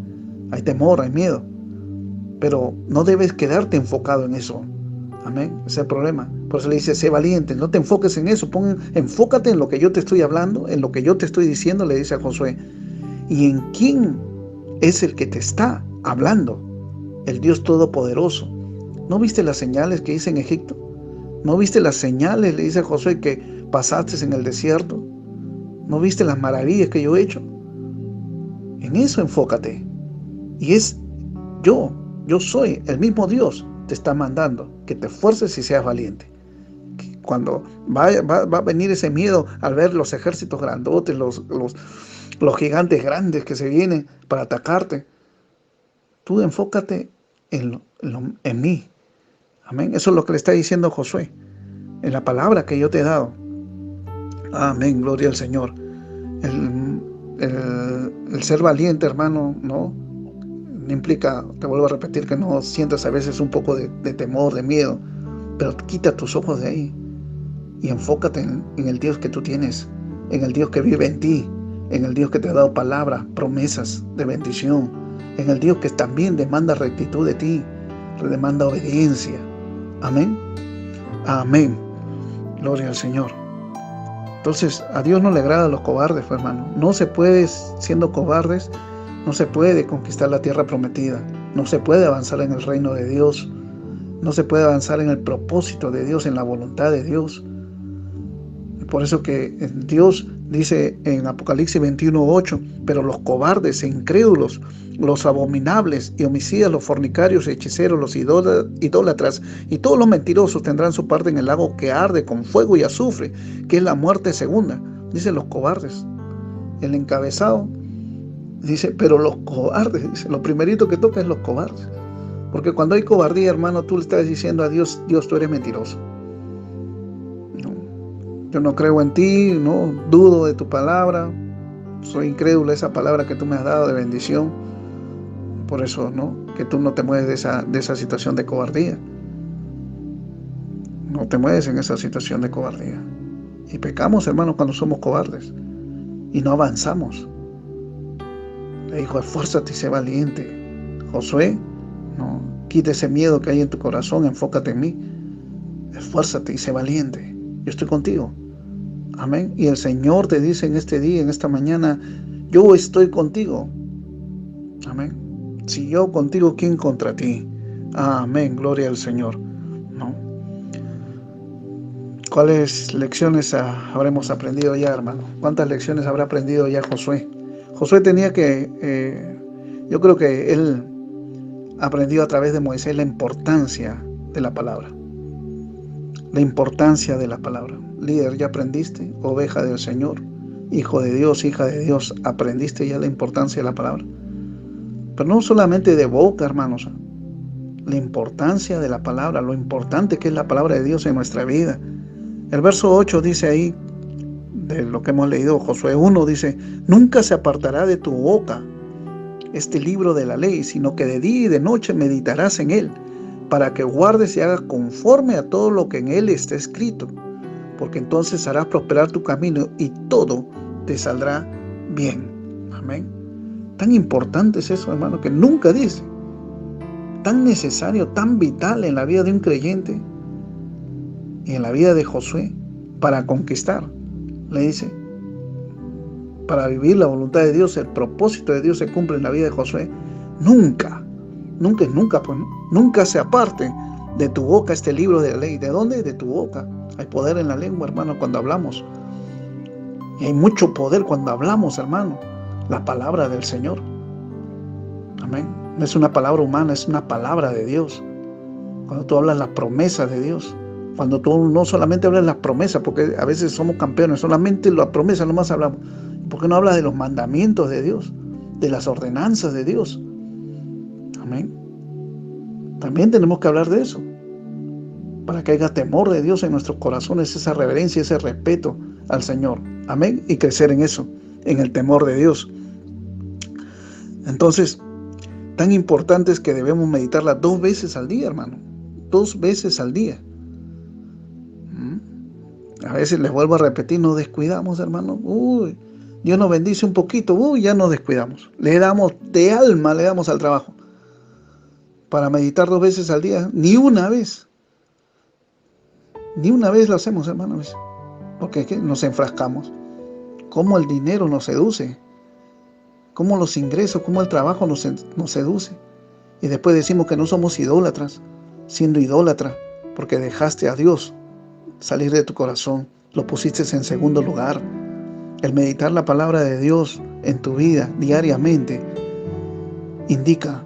Hay temor, hay miedo, pero no debes quedarte enfocado en eso. Amén. Ese es el problema. Por eso le dice, sé valiente. No te enfoques en eso. Enfócate en lo que yo te estoy hablando, en lo que yo te estoy diciendo, le dice a Josué. ¿Y en quién es el que te está hablando? El Dios Todopoderoso. ¿No viste las señales que hice en Egipto? ¿No viste las señales, le dice a Josué, que pasaste en el desierto? ¿No viste las maravillas que yo he hecho? En eso enfócate. Y es yo soy el mismo Dios, te está mandando que te esfuerces y seas valiente. Cuando va a venir ese miedo al ver los ejércitos grandotes, los gigantes grandes que se vienen para atacarte, tú enfócate en mí. Amén. Eso es lo que le está diciendo Josué, en la palabra que yo te he dado. Amén, gloria al Señor. El ser valiente, hermano, no implica, te vuelvo a repetir, que no sientas a veces un poco de temor, de miedo, pero quita tus ojos de ahí y enfócate en el Dios que tú tienes, en el Dios que vive en ti, en el Dios que te ha dado palabras, promesas de bendición, en el Dios que también demanda rectitud de ti, demanda obediencia. Amén. Amén. Gloria al Señor. Entonces, a Dios no le agradan los cobardes, hermano. No se puede, siendo cobardes, no se puede conquistar la tierra prometida. No se puede avanzar en el reino de Dios. No se puede avanzar en el propósito de Dios, en la voluntad de Dios. Por eso que Dios dice en Apocalipsis 21:8, pero los cobardes e incrédulos, los abominables y homicidas, los fornicarios, hechiceros, los idólatras y todos los mentirosos tendrán su parte en el lago que arde con fuego y azufre, que es la muerte segunda. Dice los cobardes. El encabezado dice, pero los cobardes, dice, lo primerito que toca es los cobardes. Porque cuando hay cobardía, hermano, tú le estás diciendo a Dios, Dios, tú eres mentiroso. Yo no creo en ti, no dudo de tu palabra, soy incrédulo a esa palabra que tú me has dado de bendición. Por eso, ¿no?, que tú no te mueves de esa situación de cobardía. No te mueves en esa situación de cobardía. Y pecamos, hermano, cuando somos cobardes y no avanzamos. Le dijo, esfuérzate y sé valiente. Josué, no, quita ese miedo que hay en tu corazón, enfócate en mí. Esfuérzate y sé valiente. Yo estoy contigo. Amén. Y el Señor te dice en este día, en esta mañana, yo estoy contigo. Amén. Si yo contigo, ¿quién contra ti? Amén. Gloria al Señor. ¿No? ¿Cuáles lecciones habremos aprendido ya, hermano? ¿Cuántas lecciones habrá aprendido ya Josué? Josué tenía que, yo creo que él aprendió a través de Moisés la importancia de la palabra. La importancia de la palabra. Líder, ¿ya aprendiste? Oveja del Señor, hijo de Dios, hija de Dios, ¿aprendiste ya la importancia de la palabra? Pero no solamente de boca, hermanos. La importancia de la palabra, lo importante que es la palabra de Dios en nuestra vida. El verso 8 dice ahí, de lo que hemos leído, Josué 1 dice, nunca se apartará de tu boca este libro de la ley, sino que de día y de noche meditarás en él, para que guardes y hagas conforme a todo lo que en él está escrito, porque entonces harás prosperar tu camino y todo te saldrá bien. Amén. Tan importante es eso, hermano, que nunca dice. Tan necesario, tan vital en la vida de un creyente y en la vida de Josué para conquistar. Le dice, para vivir la voluntad de Dios, el propósito de Dios se cumple en la vida de Josué. Nunca se aparte de tu boca este libro de la ley. ¿De dónde? De tu boca. Hay poder en la lengua, hermano, cuando hablamos. Y hay mucho poder cuando hablamos, hermano. La palabra del Señor. Amén. No es una palabra humana, es una palabra de Dios. Cuando tú hablas las promesas de Dios. Cuando tú no solamente hablas las promesas, porque a veces somos campeones, solamente las promesas nomás hablamos. ¿Por qué no hablas de los mandamientos de Dios? De las ordenanzas de Dios. Amén. También tenemos que hablar de eso. Para que haya temor de Dios en nuestros corazones, esa reverencia, ese respeto al Señor. Amén. Y crecer en eso, en el temor de Dios. Entonces, tan importante es que debemos meditarla 2 veces al día, hermano. 2 veces al día. A veces les vuelvo a repetir, nos descuidamos, hermano. Dios nos bendice un poquito, ya nos descuidamos. Le damos de alma, le damos al trabajo. Para meditar 2 veces al día, ni una vez. Ni una vez lo hacemos, hermano. Porque es que nos enfrascamos. Cómo el dinero nos seduce. Cómo los ingresos, cómo el trabajo nos seduce. Y después decimos que no somos idólatras, siendo idólatra, porque dejaste a Dios salir de tu corazón, lo pusiste en segundo lugar. El meditar la palabra de Dios en tu vida diariamente indica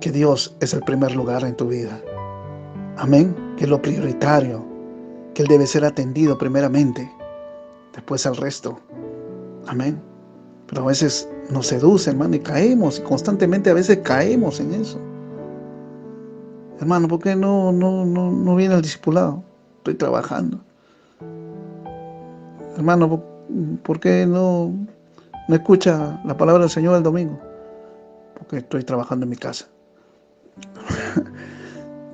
que Dios es el primer lugar en tu vida. Amén, que es lo prioritario, que Él debe ser atendido primeramente, después al resto. Amén. Pero a veces nos seduce, hermano, y caemos, y constantemente a veces caemos en eso. Hermano, ¿por qué no viene el discipulado? Estoy trabajando. Hermano, ¿por qué no escucha la palabra del Señor el domingo? Porque estoy trabajando en mi casa.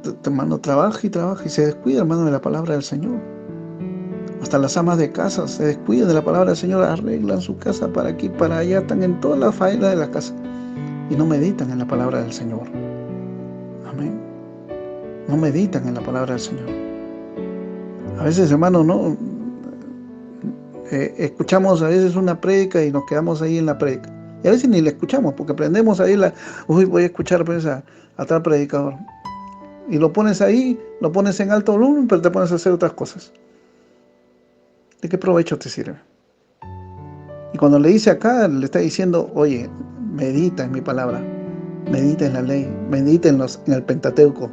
Tu hermano trabaja y se descuida, hermano, de la palabra del Señor. Hasta las amas de casa se descuidan de la palabra del Señor, arreglan su casa para aquí, para allá, están en toda la faena de la casa y no meditan en la palabra del Señor. Amén. No meditan en la palabra del Señor. A veces, hermano, escuchamos a veces una prédica y nos quedamos ahí en la prédica. Y a veces ni la escuchamos, porque aprendemos ahí voy a escuchar pues, a tal predicador. Y lo pones ahí, lo pones en alto volumen, pero te pones a hacer otras cosas. ¿De qué provecho te sirve? Y cuando le dice acá, le está diciendo, oye, medita en mi palabra, medita en la ley, medita en el Pentateuco.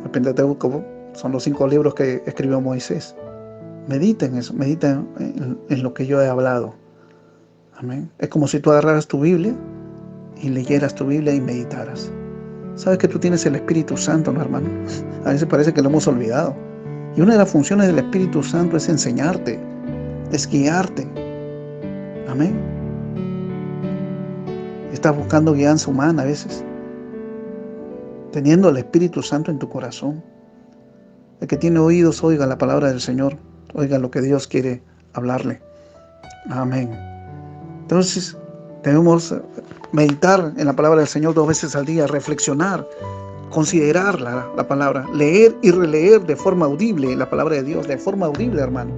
El Pentateuco son los 5 libros que escribió Moisés. Medita en eso, medita en lo que yo he hablado. Amén. Es como si tú agarraras tu Biblia y leyeras tu Biblia y meditaras. ¿Sabes que tú tienes el Espíritu Santo, no, hermano? A veces parece que lo hemos olvidado. Y una de las funciones del Espíritu Santo es enseñarte, es guiarte. Amén. Estás buscando guianza humana a veces, teniendo el Espíritu Santo en tu corazón. El que tiene oídos, oiga la palabra del Señor. Oiga lo que Dios quiere hablarle. Amén. Entonces, debemos meditar en la palabra del Señor 2 veces al día, reflexionar, considerar la palabra, leer y releer de forma audible la palabra de Dios, de forma audible, hermano.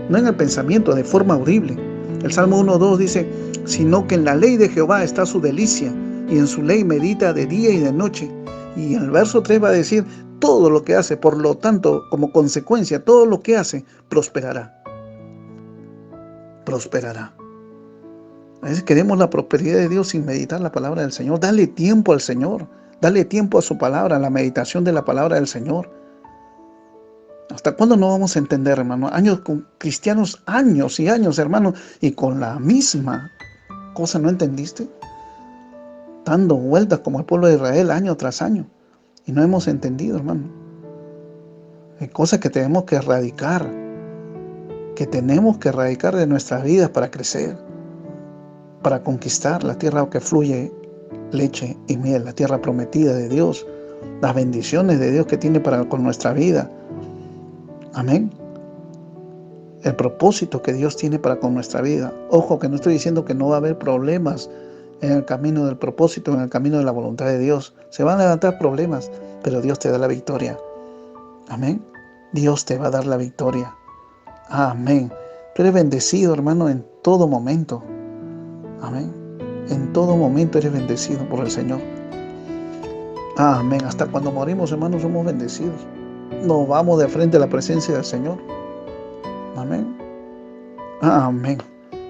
No en el pensamiento, de forma audible. El Salmo 1:2 dice, sino que en la ley de Jehová está su delicia, y en su ley medita de día y de noche. Y en el verso 3 va a decir, todo lo que hace, por lo tanto, como consecuencia, todo lo que hace, prosperará. Prosperará. A veces queremos la prosperidad de Dios sin meditar la palabra del Señor. Dale tiempo al Señor. Dale tiempo a su palabra, a la meditación de la palabra del Señor. ¿Hasta cuándo no vamos a entender, hermano? Años con cristianos, años y años, hermano, y con la misma cosa, ¿no entendiste? Dando vueltas como el pueblo de Israel año tras año. Y no hemos entendido, hermano. Hay cosas que tenemos que erradicar. Que tenemos que erradicar de nuestras vidas para crecer. Para conquistar la tierra que fluye leche y miel, la tierra prometida de Dios, las bendiciones de Dios que tiene con nuestra vida. Amén. El propósito que Dios tiene para con nuestra vida. Ojo, que no estoy diciendo que no va a haber problemas en el camino del propósito, en el camino de la voluntad de Dios. Se van a levantar problemas, pero Dios te da la victoria. Amén. Dios te va a dar la victoria. Amén. Tú eres bendecido, hermano, en todo momento. Amén. En todo momento eres bendecido por el Señor. Amén. Hasta cuando morimos, hermanos, somos bendecidos. Nos vamos de frente a la presencia del Señor. Amén. Amén.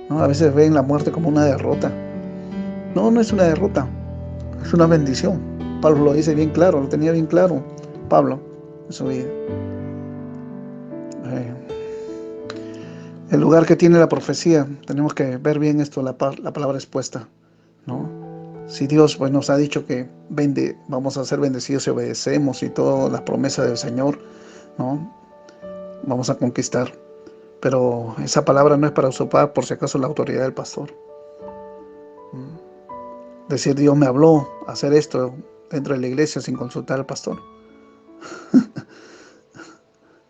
¿No? A veces ven la muerte como una derrota. No, no es una derrota. Es una bendición. Pablo lo dice bien claro, lo tenía bien claro. Pablo, en su vida. El lugar que tiene la profecía, tenemos que ver bien esto, la palabra expuesta, ¿no? Si Dios pues, nos ha dicho que vamos a ser bendecidos si obedecemos y todas las promesas del Señor, ¿no? Vamos a conquistar. Pero esa palabra no es para usurpar por si acaso la autoridad del pastor. Decir Dios me habló a hacer esto dentro de la iglesia sin consultar al pastor.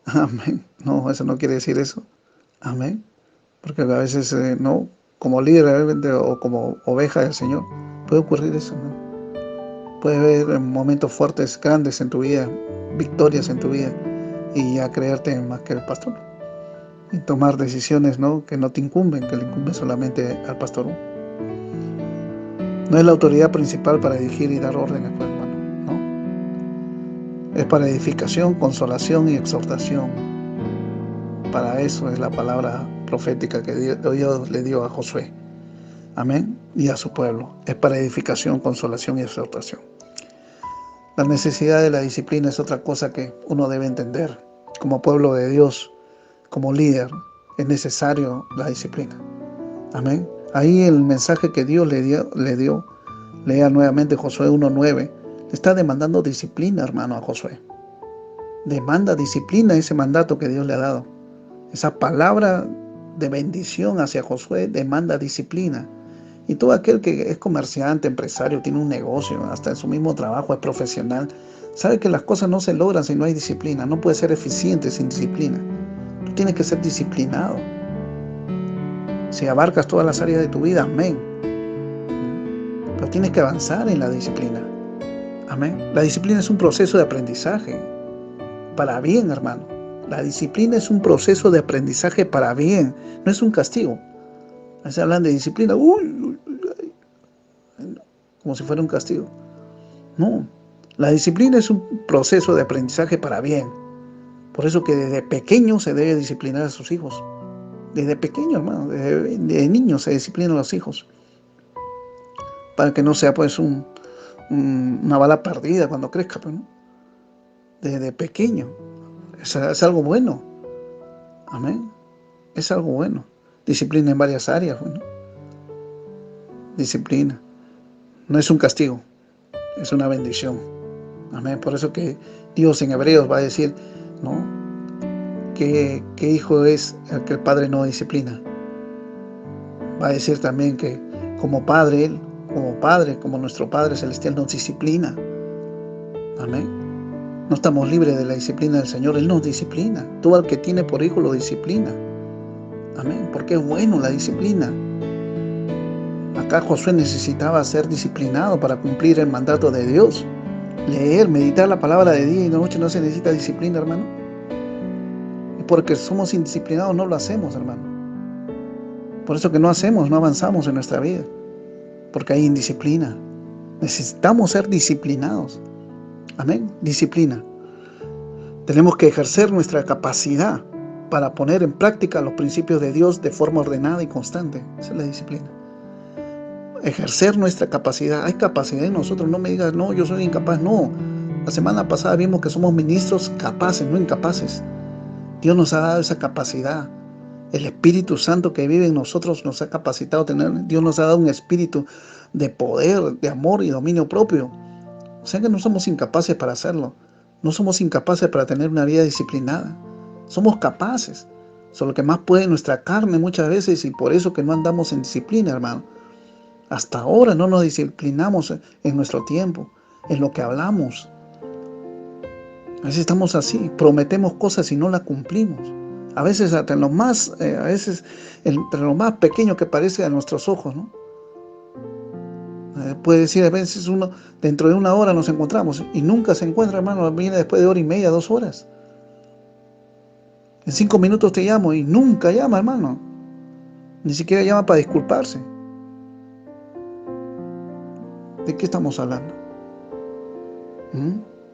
Amén. No, eso no quiere decir eso. Amén. Porque a veces, no, como líder realmente, o como oveja del Señor, puede ocurrir eso, ¿no? Puede haber momentos fuertes, grandes en tu vida, victorias en tu vida, y ya creerte más que el pastor. Y tomar decisiones, ¿no? Que no te incumben, que le incumben solamente al pastor. No es la autoridad principal para dirigir y dar órdenes, pues, hermano, ¿no? Es para edificación, consolación y exhortación. Para eso es la palabra profética que Dios le dio a Josué. Amén. Y a su pueblo. Es para edificación, consolación y exhortación. La necesidad de la disciplina es otra cosa que uno debe entender. Como pueblo de Dios, como líder, es necesario la disciplina. Amén. Ahí el mensaje que Dios le dio, lea nuevamente Josué 1:9, le está demandando disciplina, hermano, a Josué. Demanda disciplina ese mandato que Dios le ha dado. Esa palabra de bendición hacia Josué demanda disciplina. Y todo aquel que es comerciante, empresario, tiene un negocio, hasta en su mismo trabajo, es profesional, sabe que las cosas no se logran si no hay disciplina. No puede ser eficiente sin disciplina. Tú tienes que ser disciplinado. Si abarcas todas las áreas de tu vida, amén. Pero tienes que avanzar en la disciplina. Amén. La disciplina es un proceso de aprendizaje para bien, hermano. La disciplina es un proceso de aprendizaje para bien, no es un castigo. A veces hablan de disciplina, como si fuera un castigo. No, la disciplina es un proceso de aprendizaje para bien. Por eso que desde pequeño se debe disciplinar a sus hijos. Desde pequeño, hermano, desde niño se disciplinan a los hijos. Para que no sea pues una bala perdida cuando crezca, pues, ¿no? Desde pequeño. Es algo bueno. Amén. Es algo bueno. Disciplina en varias áreas. Bueno. Disciplina. No es un castigo. Es una bendición. Amén. Por eso que Dios en Hebreos va a decir, ¿no? ¿Qué hijo es el que el padre no disciplina? Va a decir también que como padre, Él, como nuestro Padre Celestial nos disciplina. Amén. No estamos libres de la disciplina del Señor. Él nos disciplina. Todo el que tiene por hijo lo disciplina. Amén. Porque es bueno la disciplina. Acá Josué necesitaba ser disciplinado para cumplir el mandato de Dios. Leer, meditar la palabra de día y de noche no se necesita disciplina, hermano. Y porque somos indisciplinados no lo hacemos, hermano. Por eso que no avanzamos en nuestra vida. Porque hay indisciplina. Necesitamos ser disciplinados. Amén. Disciplina. Tenemos que ejercer nuestra capacidad para poner en práctica los principios de Dios de forma ordenada y constante. Esa es la disciplina. Ejercer nuestra capacidad. Hay capacidad en nosotros. No me digas, no, yo soy incapaz. No. La semana pasada vimos que somos ministros capaces, no incapaces. Dios nos ha dado esa capacidad. El Espíritu Santo que vive en nosotros nos ha capacitado a tener. Dios nos ha dado un espíritu de poder, de amor y dominio propio. O sea que no somos incapaces para hacerlo. No somos incapaces para tener una vida disciplinada. Somos capaces. Solo que más puede nuestra carne muchas veces y por eso que no andamos en disciplina, hermano. Hasta ahora no nos disciplinamos en nuestro tiempo, en lo que hablamos. A veces estamos así, prometemos cosas y no las cumplimos. A veces hasta entre lo más pequeño que parece a nuestros ojos, ¿no? Puede decir a veces uno, dentro de una hora nos encontramos y nunca se encuentra, hermano, viene después de hora y media, 2 horas. En 5 minutos te llamo y nunca llama, hermano. Ni siquiera llama para disculparse. ¿De qué estamos hablando?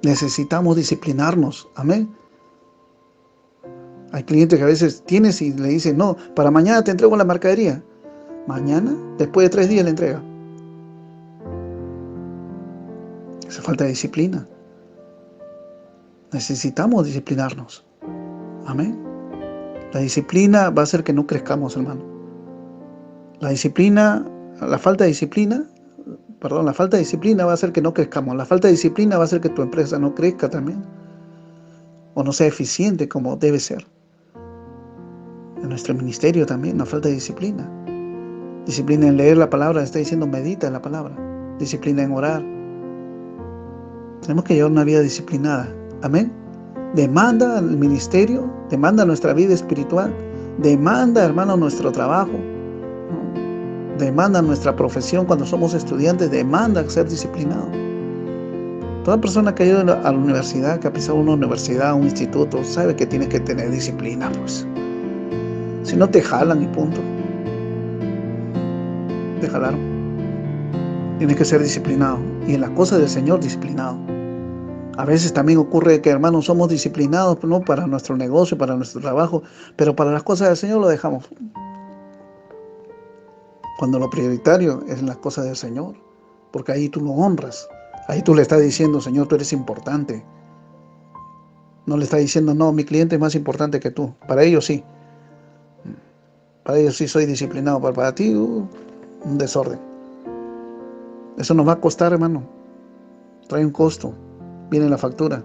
Necesitamos disciplinarnos. Amén. Hay clientes que a veces tienes y le dicen, no, para mañana te entrego la mercadería. ¿Mañana? Después de 3 días la entrega. Hace falta de disciplina. Necesitamos disciplinarnos. Amén. La disciplina va a hacer que no crezcamos, hermano. La falta de disciplina va a hacer que no crezcamos. La falta de disciplina va a hacer que tu empresa no crezca también. O no sea eficiente como debe ser. En nuestro ministerio también, la falta de disciplina. Disciplina en leer la palabra, está diciendo medita en la palabra. Disciplina en orar. Tenemos que llevar una vida disciplinada. Amén. Demanda el ministerio, demanda nuestra vida espiritual, demanda, hermano, nuestro trabajo, demanda nuestra profesión cuando somos estudiantes, demanda ser disciplinado. Toda persona que ha ido a la universidad, que ha pisado una universidad, un instituto, sabe que tiene que tener disciplina, pues. Si no te jalan y punto. Te jalaron. Tienes que ser disciplinado. Y en las cosas del Señor, disciplinado. A veces también ocurre que, hermanos, somos disciplinados, ¿no? Para nuestro negocio, para nuestro trabajo, pero para las cosas del Señor lo dejamos. Cuando lo prioritario es las cosas del Señor, porque ahí tú lo honras. Ahí tú le estás diciendo, Señor, tú eres importante. No le estás diciendo, no, mi cliente es más importante que tú. Para ellos sí. Para ellos sí soy disciplinado, pero para ti, un desorden. Eso nos va a costar, hermano. Trae un costo. Viene la factura.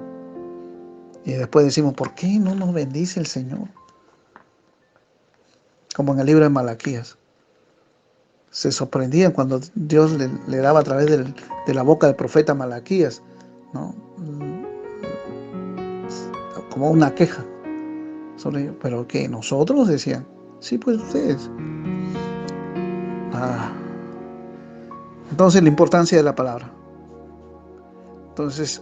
Y después decimos, ¿por qué no nos bendice el Señor? Como en el libro de Malaquías. Se sorprendían cuando Dios le daba a través de la boca del profeta Malaquías, ¿no? Como una queja sobre ello. ¿Pero qué? ¿Nosotros? Decían. Sí, pues ustedes. Entonces la importancia de la palabra. Entonces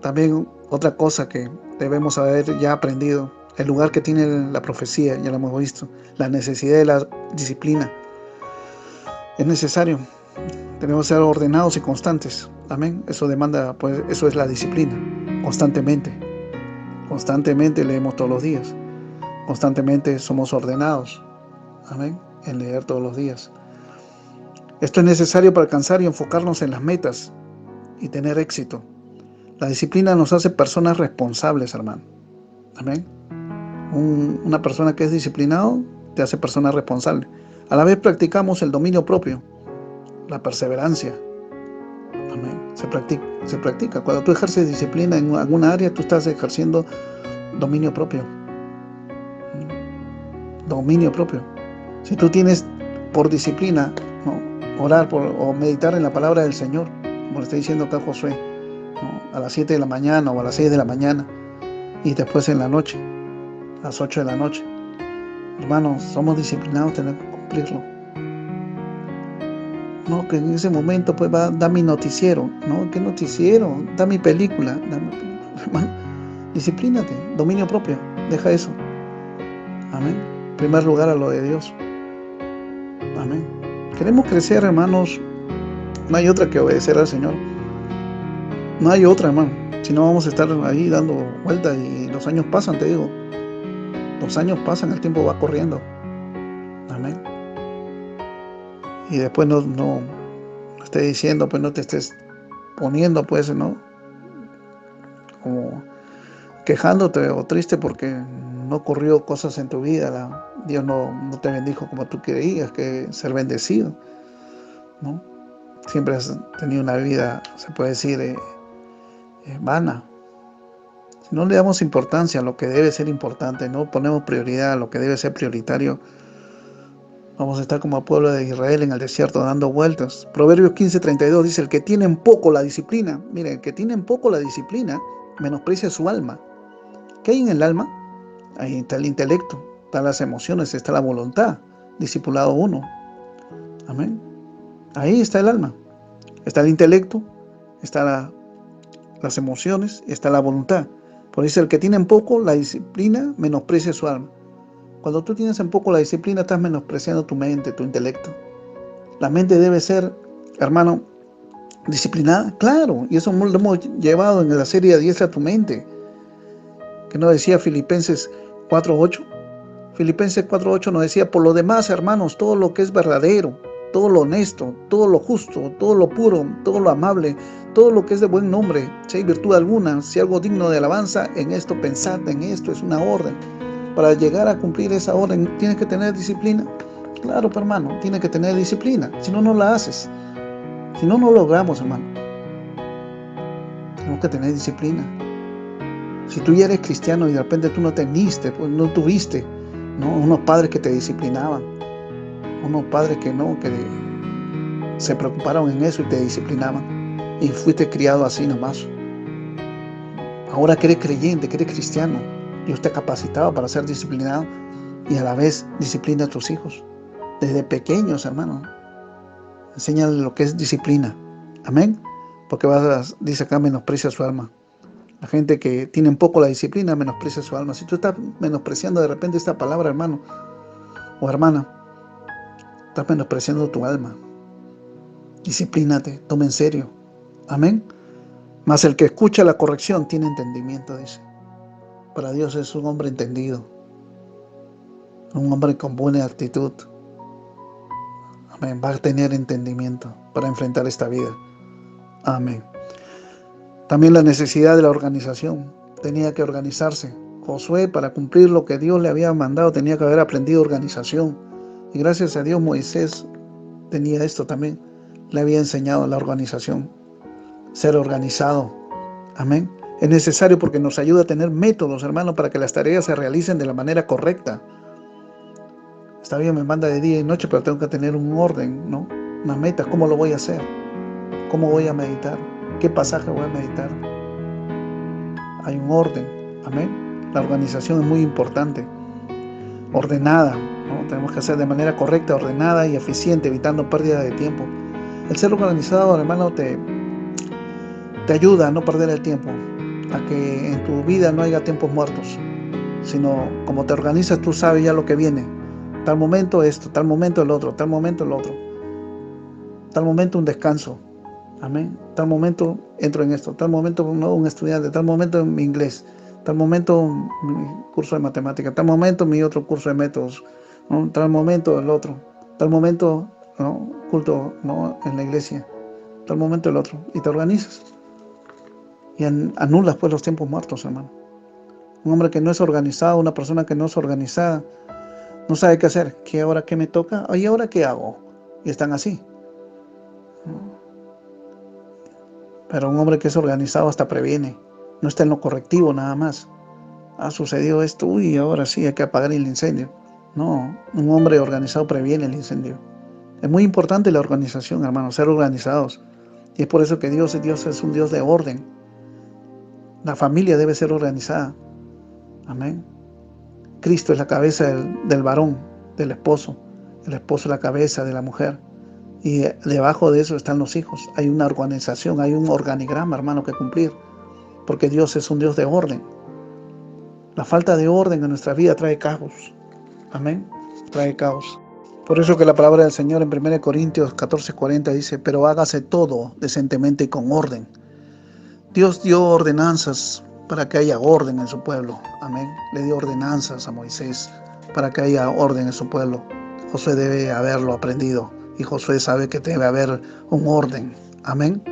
también otra cosa que debemos haber ya aprendido, el lugar que tiene la profecía, ya lo hemos visto, la necesidad de la disciplina. Es necesario. Tenemos que ser ordenados y constantes. Amén. Eso demanda, pues, eso es la disciplina. Constantemente. Constantemente leemos todos los días. Constantemente somos ordenados. Amén. En leer todos los días. Esto es necesario para alcanzar y enfocarnos en las metas y tener éxito. La disciplina nos hace personas responsables, hermano. Amén. Una persona que es disciplinado te hace persona responsable. A la vez practicamos el dominio propio, la perseverancia. Amén. Se practica. Cuando tú ejerces disciplina en alguna área, tú estás ejerciendo dominio propio. Dominio propio. Si tú tienes por disciplina, ¿no?, orar o meditar en la palabra del Señor, como le está diciendo acá Josué, ¿no?, a las 7 de la mañana o a las 6 de la mañana y después en la noche, a las 8 de la noche. Hermanos, somos disciplinados, tenemos que cumplirlo. No, que en ese momento pues da mi noticiero. No, ¿qué noticiero? Da mi película. Hermano, disciplínate, dominio propio, deja eso. Amén. En primer lugar a lo de Dios. Amén. Queremos crecer, hermanos. No hay otra que obedecer al Señor. No hay otra, hermano. Si no, vamos a estar ahí dando vueltas y los años pasan, te digo. Los años pasan, el tiempo va corriendo. Amén. Y después no estés diciendo, pues no te estés poniendo, pues, ¿no? Como quejándote o triste porque no ocurrió cosas en tu vida. Dios no te bendijo como tú creías que ser bendecido, ¿no? Siempre has tenido una vida, se puede decir, vana. Si no le damos importancia a lo que debe ser importante, no ponemos prioridad a lo que debe ser prioritario, vamos a estar como el pueblo de Israel en el desierto dando vueltas. Proverbios 15:32 dice: el que tiene en poco la disciplina, mire, el que tiene en poco la disciplina menosprecia su alma. ¿Qué hay en el alma? Ahí está el intelecto, están las emociones, está la voluntad. Discipulado 1. Amén. Ahí está el alma, está el intelecto, está las emociones, está la voluntad. Por eso el que tiene en poco la disciplina menosprecia su alma. Cuando tú tienes en poco la disciplina, estás menospreciando tu mente, tu intelecto. La mente debe ser, hermano, disciplinada, claro, y eso lo hemos llevado en la serie Adiestra tu mente, que nos decía Filipenses 4:8. Filipenses 4:8 nos decía: por lo demás, hermanos, todo lo que es verdadero, todo lo honesto, todo lo justo, todo lo puro, todo lo amable, todo lo que es de buen nombre, si hay virtud alguna, si algo digno de alabanza, en esto pensad, en esto es una orden. Para llegar a cumplir esa orden, ¿tienes que tener disciplina? Claro, hermano, tienes que tener disciplina, si no, no la haces. Si no, no logramos, hermano. Tenemos que tener disciplina. Si tú ya eres cristiano y de repente tú no tuviste, ¿no? Unos padres que te disciplinaban, unos padres que se preocuparon en eso y te disciplinaban, y fuiste criado así nomás. Ahora que eres creyente, que eres cristiano, Dios te ha capacitado para ser disciplinado y a la vez disciplina a tus hijos. Desde pequeños, hermano, enséñale lo que es disciplina. Amén. Porque dice acá, menosprecia su alma. La gente que tiene un poco la disciplina menosprecia su alma. Si tú estás menospreciando de repente esta palabra, hermano o hermana, estás menospreciando tu alma. Disciplínate, toma en serio. Amén. Mas el que escucha la corrección tiene entendimiento, dice. Para Dios es un hombre entendido, un hombre con buena actitud. Amén. Va a tener entendimiento para enfrentar esta vida. Amén. También la necesidad de la organización. Tenía que organizarse. Josué, para cumplir lo que Dios le había mandado, tenía que haber aprendido organización. Y gracias a Dios Moisés tenía esto también. Le había enseñado la organización. Ser organizado. Amén. Es necesario porque nos ayuda a tener métodos, hermano, para que las tareas se realicen de la manera correcta. Está bien, me manda de día y noche, pero tengo que tener un orden, ¿no? Una meta. ¿Cómo lo voy a hacer? ¿Cómo voy a meditar? ¿Qué pasaje voy a meditar? Hay un orden. Amén. La organización es muy importante. Ordenada, ¿no? Tenemos que hacer de manera correcta, ordenada y eficiente, evitando pérdida de tiempo. El ser organizado, hermano, te ayuda a no perder el tiempo, a que en tu vida no haya tiempos muertos, sino como te organizas, tú sabes ya lo que viene. Tal momento esto, tal momento el otro, tal momento el otro, tal momento un descanso. Amén. Tal momento entro en esto, tal momento un estudiante, tal momento en mi inglés, tal momento mi curso de matemática, tal momento mi otro curso de métodos, ¿no? Tal momento el otro, tal momento, ¿no? Culto, ¿no? En la iglesia, tal momento el otro, y te organizas y anulas pues los tiempos muertos, hermano. Un hombre que no es organizado, una persona que no es organizada, no sabe qué hacer. ¿Qué ahora qué me toca? ¿Y ahora qué hago? Y están así. Pero un hombre que es organizado hasta previene, no está en lo correctivo nada más. Ha sucedido esto, uy, ahora sí hay que apagar el incendio. No, un hombre organizado previene el incendio. Es muy importante la organización, hermano, ser organizados. Y es por eso que Dios es un Dios de orden. La familia debe ser organizada. Amén. Cristo es la cabeza del varón, del esposo. El esposo es la cabeza de la mujer. Y debajo de eso están los hijos. Hay una organización, hay un organigrama, hermano, que cumplir. Porque Dios es un Dios de orden. La falta de orden en nuestra vida trae caos. Amén. Trae caos. Por eso que la palabra del Señor en 1 Corintios 14:40 dice: pero hágase todo decentemente y con orden. Dios dio ordenanzas para que haya orden en su pueblo. Amén. Le dio ordenanzas a Moisés para que haya orden en su pueblo. Josué debe haberlo aprendido. Y Josué sabe que debe haber un orden. Amén.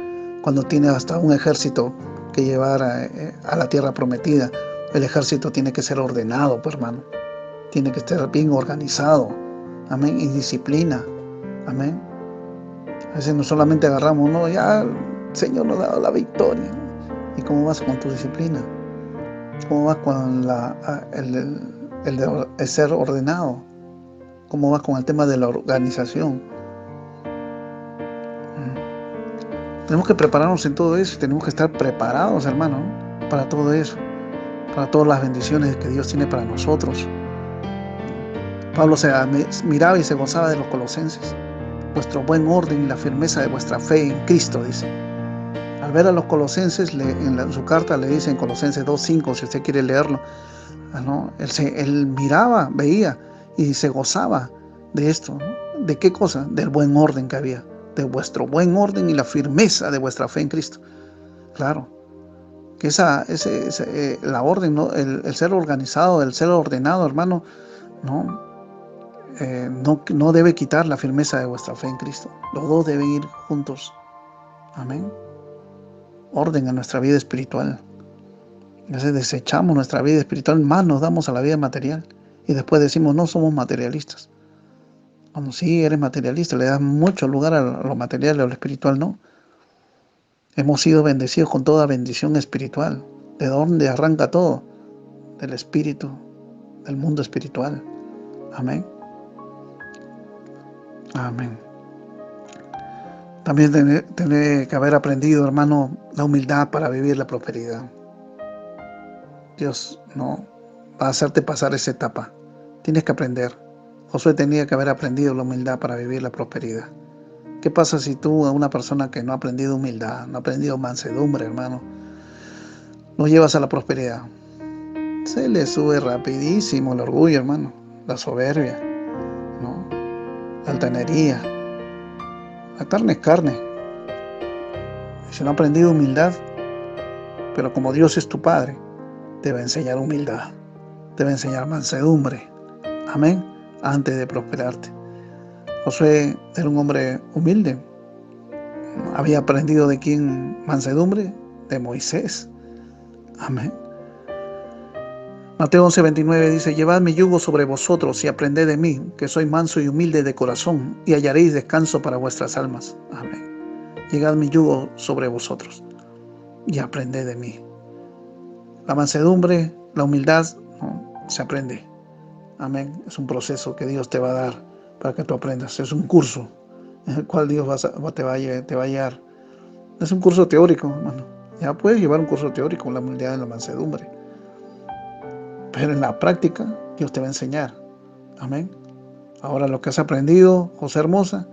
Cuando tiene hasta un ejército que llevar a la tierra prometida, el ejército tiene que ser ordenado, pues, hermano. Tiene que estar bien organizado. Amén. Y disciplina. Amén. A veces no solamente agarramos, no, ya el Señor nos ha dado la victoria. ¿Y cómo vas con tu disciplina? ¿Cómo vas con el ser ordenado? ¿Cómo vas con el tema de la organización? Tenemos que prepararnos en todo eso. Tenemos que estar preparados, hermano, para todo eso. Para todas las bendiciones que Dios tiene para nosotros. Pablo se miraba y se gozaba de los colosenses. Vuestro buen orden y la firmeza de vuestra fe en Cristo, dice. Al ver a los colosenses, en su carta le dice en Colosenses 2:5, si usted quiere leerlo, ¿no? Él miraba, veía y se gozaba de esto, ¿no? ¿De qué cosa? Del buen orden que había, de vuestro buen orden y la firmeza de vuestra fe en Cristo. Claro, que la orden, ¿no? El ser organizado, el ser ordenado, hermano, no debe quitar la firmeza de vuestra fe en Cristo. Los dos deben ir juntos. Amén. Orden en nuestra vida espiritual. A veces desechamos nuestra vida espiritual, más nos damos a la vida material. Y después decimos, no somos materialistas. Cuando sí eres materialista, le das mucho lugar a lo material y a lo espiritual, no. Hemos sido bendecidos con toda bendición espiritual. ¿De dónde arranca todo? Del espíritu, del mundo espiritual. Amén. Amén. También tiene que haber aprendido, hermano, la humildad para vivir la prosperidad. Dios no va a hacerte pasar esa etapa. Tienes que aprender. Josué tenía que haber aprendido la humildad para vivir la prosperidad. ¿Qué pasa si tú a una persona que no ha aprendido humildad, no ha aprendido mansedumbre, hermano, lo llevas a la prosperidad? Se le sube rapidísimo el orgullo, hermano, la soberbia, ¿no? La altanería. La carne es carne. Y si no ha aprendido humildad, pero como Dios es tu Padre, te va a enseñar humildad, te va a enseñar mansedumbre. Amén. Antes de prosperarte. Josué era un hombre humilde. Había aprendido de quién mansedumbre, de Moisés. Amén. Mateo 11:29 dice: llevad mi yugo sobre vosotros y aprended de mí, que soy manso y humilde de corazón, y hallaréis descanso para vuestras almas. Amén. Llevad mi yugo sobre vosotros y aprended de mí. La mansedumbre, la humildad, se aprende. Amén. Es un proceso que Dios te va a dar para que tú aprendas. Es un curso en el cual Dios te va a guiar. Es un curso teórico, hermano. Ya puedes llevar un curso teórico con la humildad y la mansedumbre. Pero en la práctica, Dios te va a enseñar. Amén. Ahora lo que has aprendido, José Hermosa,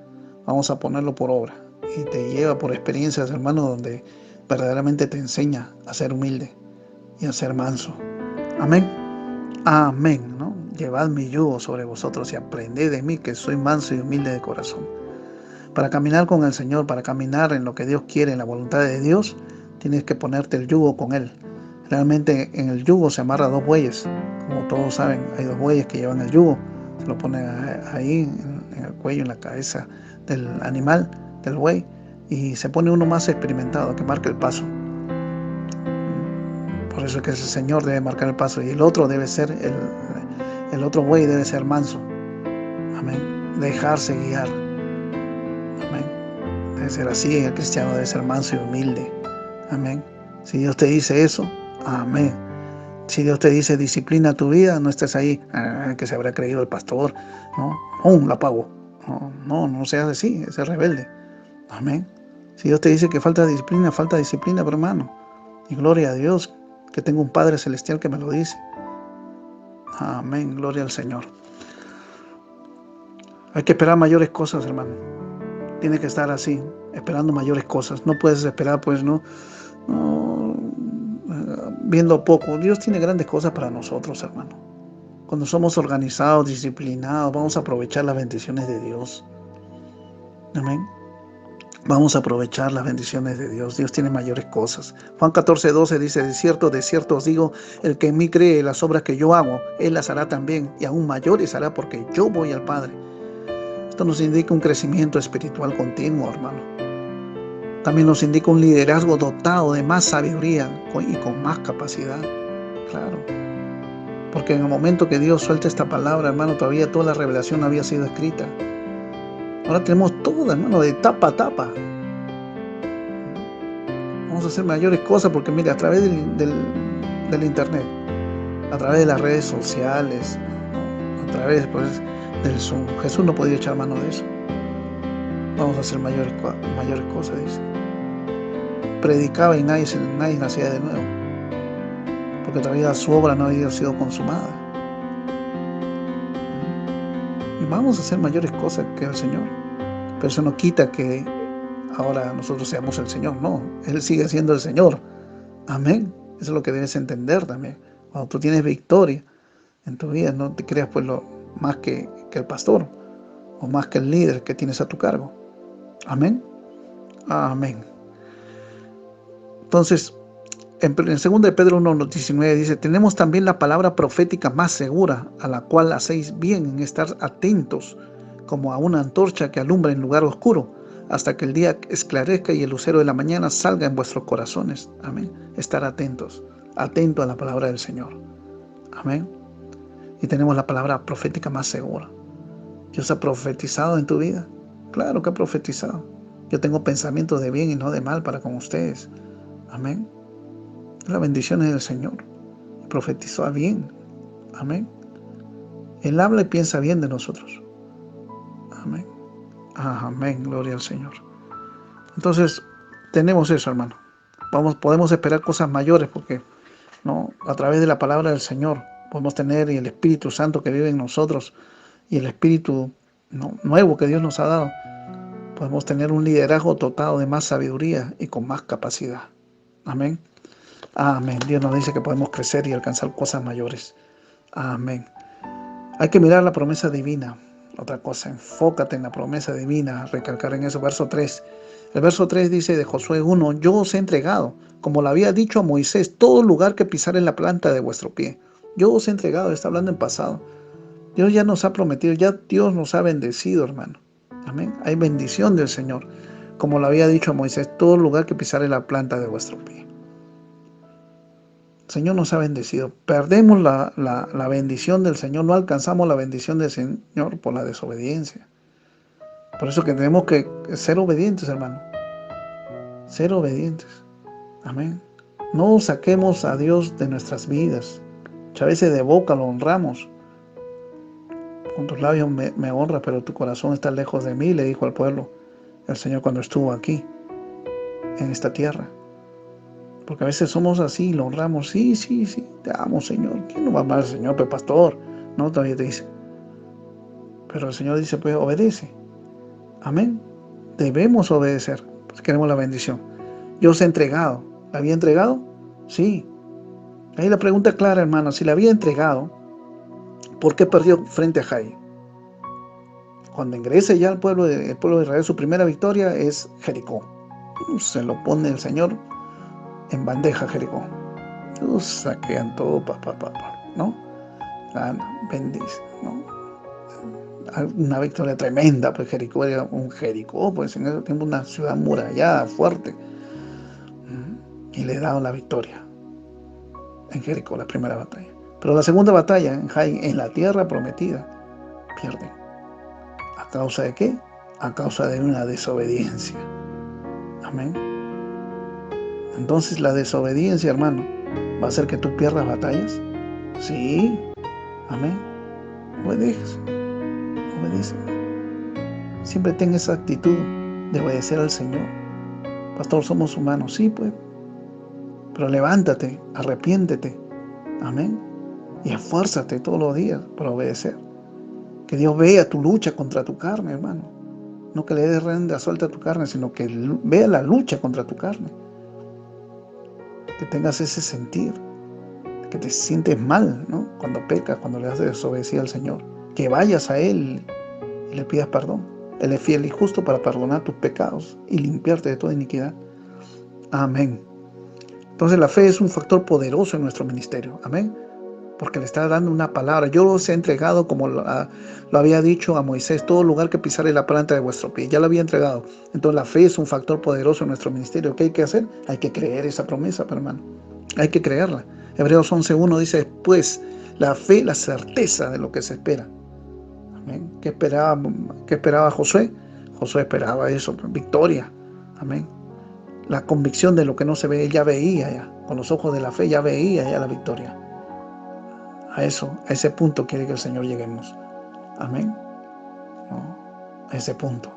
vamos a ponerlo por obra. Y te lleva por experiencias, hermano, donde verdaderamente te enseña a ser humilde y a ser manso. Amén. Amén, ¿no? Llevad mi yugo sobre vosotros y aprended de mí, que soy manso y humilde de corazón. Para caminar con el Señor, para caminar en lo que Dios quiere, en la voluntad de Dios, tienes que ponerte el yugo con Él. Realmente en el yugo se amarra 2 bueyes. Como todos saben, hay 2 bueyes que llevan el yugo. Se lo ponen ahí en el cuello, en la cabeza del animal, del buey. Y se pone uno más experimentado que marca el paso. Por eso es que ese Señor debe marcar el paso. Y el otro debe ser, el otro buey debe ser manso. Amén. Dejarse guiar. Amén. Debe ser así. El cristiano debe ser manso y humilde. Amén. Si Dios te dice eso, amén. Si Dios te dice disciplina tu vida, no estés ahí, que se habrá creído el pastor, la apago. No seas así, seas rebelde. Amén. Si Dios te dice que falta disciplina, pero hermano. Y gloria a Dios que tengo un Padre Celestial que me lo dice. Amén, gloria al Señor. Hay que esperar mayores cosas, hermano. Tiene que estar así, esperando mayores cosas. No puedes esperar, pues, no viendo poco. Dios tiene grandes cosas para nosotros, hermano. Cuando somos organizados, disciplinados, vamos a aprovechar las bendiciones de Dios. Amén. Vamos a aprovechar las bendiciones de Dios. Dios tiene mayores cosas. Juan 14:12 dice: de cierto os digo, el que en mí cree, las obras que yo hago, él las hará también, y aún mayores hará, porque yo voy al Padre. Esto nos indica un crecimiento espiritual continuo, hermano. También nos indica un liderazgo dotado de más sabiduría y con más capacidad. Claro. Porque en el momento que Dios suelta esta palabra, hermano, todavía toda la revelación no había sido escrita. Ahora tenemos todo, hermano, de tapa a tapa. Vamos a hacer mayores cosas porque, mire, a través del internet, a través de las redes sociales, a través, pues, del Zoom. Jesús no podía echar mano de eso. Vamos a hacer mayores cosas, dice. Predicaba y nadie nacía de nuevo, porque todavía su obra no había sido consumada. Y vamos a hacer mayores cosas que el Señor. Pero eso no quita que ahora nosotros seamos el Señor. No, Él sigue siendo el Señor. Amén. Eso es lo que debes entender también. Cuando tú tienes victoria en tu vida, no te creas pues más que el pastor o más que el líder que tienes a tu cargo. Amén. Amén. Entonces, en 2 de Pedro 1:19 dice: tenemos también la palabra profética más segura, a la cual hacéis bien en estar atentos, como a una antorcha que alumbra en lugar oscuro, hasta que el día esclarezca y el lucero de la mañana salga en vuestros corazones. Amén. Estar atentos, atento a la palabra del Señor. Amén. Y tenemos la palabra profética más segura. ¿Dios ha profetizado en tu vida? Claro que ha profetizado. Yo tengo pensamientos de bien y no de mal para con ustedes. Amén. Las bendiciones del Señor. Profetizó a bien. Amén. Él habla y piensa bien de nosotros. Amén. Amén. Gloria al Señor. Entonces, tenemos eso, hermano. Podemos esperar cosas mayores porque, ¿no?, a través de la palabra del Señor podemos tener, y el Espíritu Santo que vive en nosotros y el Espíritu, ¿no?, nuevo que Dios nos ha dado, podemos tener un liderazgo dotado de más sabiduría y con más capacidad. Amén. Amén. Dios nos dice que podemos crecer y alcanzar cosas mayores. Amén. Hay que mirar la promesa divina. Otra cosa, enfócate en la promesa divina, recalcar en eso. Verso 3. El verso 3 dice de Josué 1: yo os he entregado, como lo había dicho a Moisés, todo lugar que pisar en la planta de vuestro pie. Yo os he entregado, está hablando en pasado. Dios ya nos ha prometido, ya Dios nos ha bendecido, hermano. Amén. Hay bendición del Señor, como lo había dicho a Moisés, todo lugar que pisar en la planta de vuestro pie. El Señor nos ha bendecido. Perdemos la bendición del Señor, no alcanzamos la bendición del Señor por la desobediencia. Por eso que tenemos que ser obedientes, hermano. Ser obedientes. Amén. No saquemos a Dios de nuestras vidas. Muchas veces de boca lo honramos. Con tus labios me honras, pero tu corazón está lejos de mí, le dijo al pueblo el Señor cuando estuvo aquí, en esta tierra. Porque a veces somos así, lo honramos. Sí, te amo, Señor. ¿Quién no va a amar al Señor? Pues pastor, no, todavía te dice. Pero el Señor dice, pues obedece. Amén. Debemos obedecer, pues queremos la bendición. Yo os he entregado. ¿La había entregado? Sí. Ahí la pregunta clara, hermano. Si la había entregado, ¿por qué perdió frente a Jai? Cuando ingrese ya el pueblo de Israel, su primera victoria es Jericó. Se lo pone el Señor en bandeja Jericó. Saquean todo, ¿no? Bendice, ¿no? Una victoria tremenda, pues Jericó era un Jericó, pues en ese tiempo una ciudad murallada, fuerte. Y le daban la victoria en Jericó, la primera batalla. Pero la segunda batalla, en Jai, en la tierra prometida, pierden. ¿A causa de qué? A causa de una desobediencia. Amén. Entonces la desobediencia, hermano, va a hacer que tú pierdas batallas. Sí. Amén. Obedece. Siempre ten esa actitud de obedecer al Señor. Pastor, somos humanos. Sí, pues. Pero levántate, arrepiéntete. Amén. Y esfuérzate todos los días para obedecer. Que Dios vea tu lucha contra tu carne, hermano. No que le des rienda suelta a tu carne, sino que vea la lucha contra tu carne. Que tengas ese sentir, que te sientes mal, ¿no? Cuando pecas, cuando le das desobediencia al Señor. Que vayas a Él y le pidas perdón. Él es fiel y justo para perdonar tus pecados y limpiarte de toda iniquidad. Amén. Entonces la fe es un factor poderoso en nuestro ministerio. Amén. Porque le está dando una palabra. Yo os he entregado, como lo había dicho a Moisés, todo lugar que pisare la planta de vuestro pie. Ya lo había entregado. Entonces la fe es un factor poderoso en nuestro ministerio. ¿Qué hay que hacer? Hay que creer esa promesa, hermano. Hay que creerla. Hebreos 11:1 dice, pues la fe, la certeza de lo que se espera. Amén. ¿Qué esperaba Josué? Josué esperaba eso, victoria. Amén. La convicción de lo que no se ve, él ya veía ya. Con los ojos de la fe ya veía ya la victoria. A ese punto quiere que el Señor lleguemos. Amén. ¿No? A ese punto.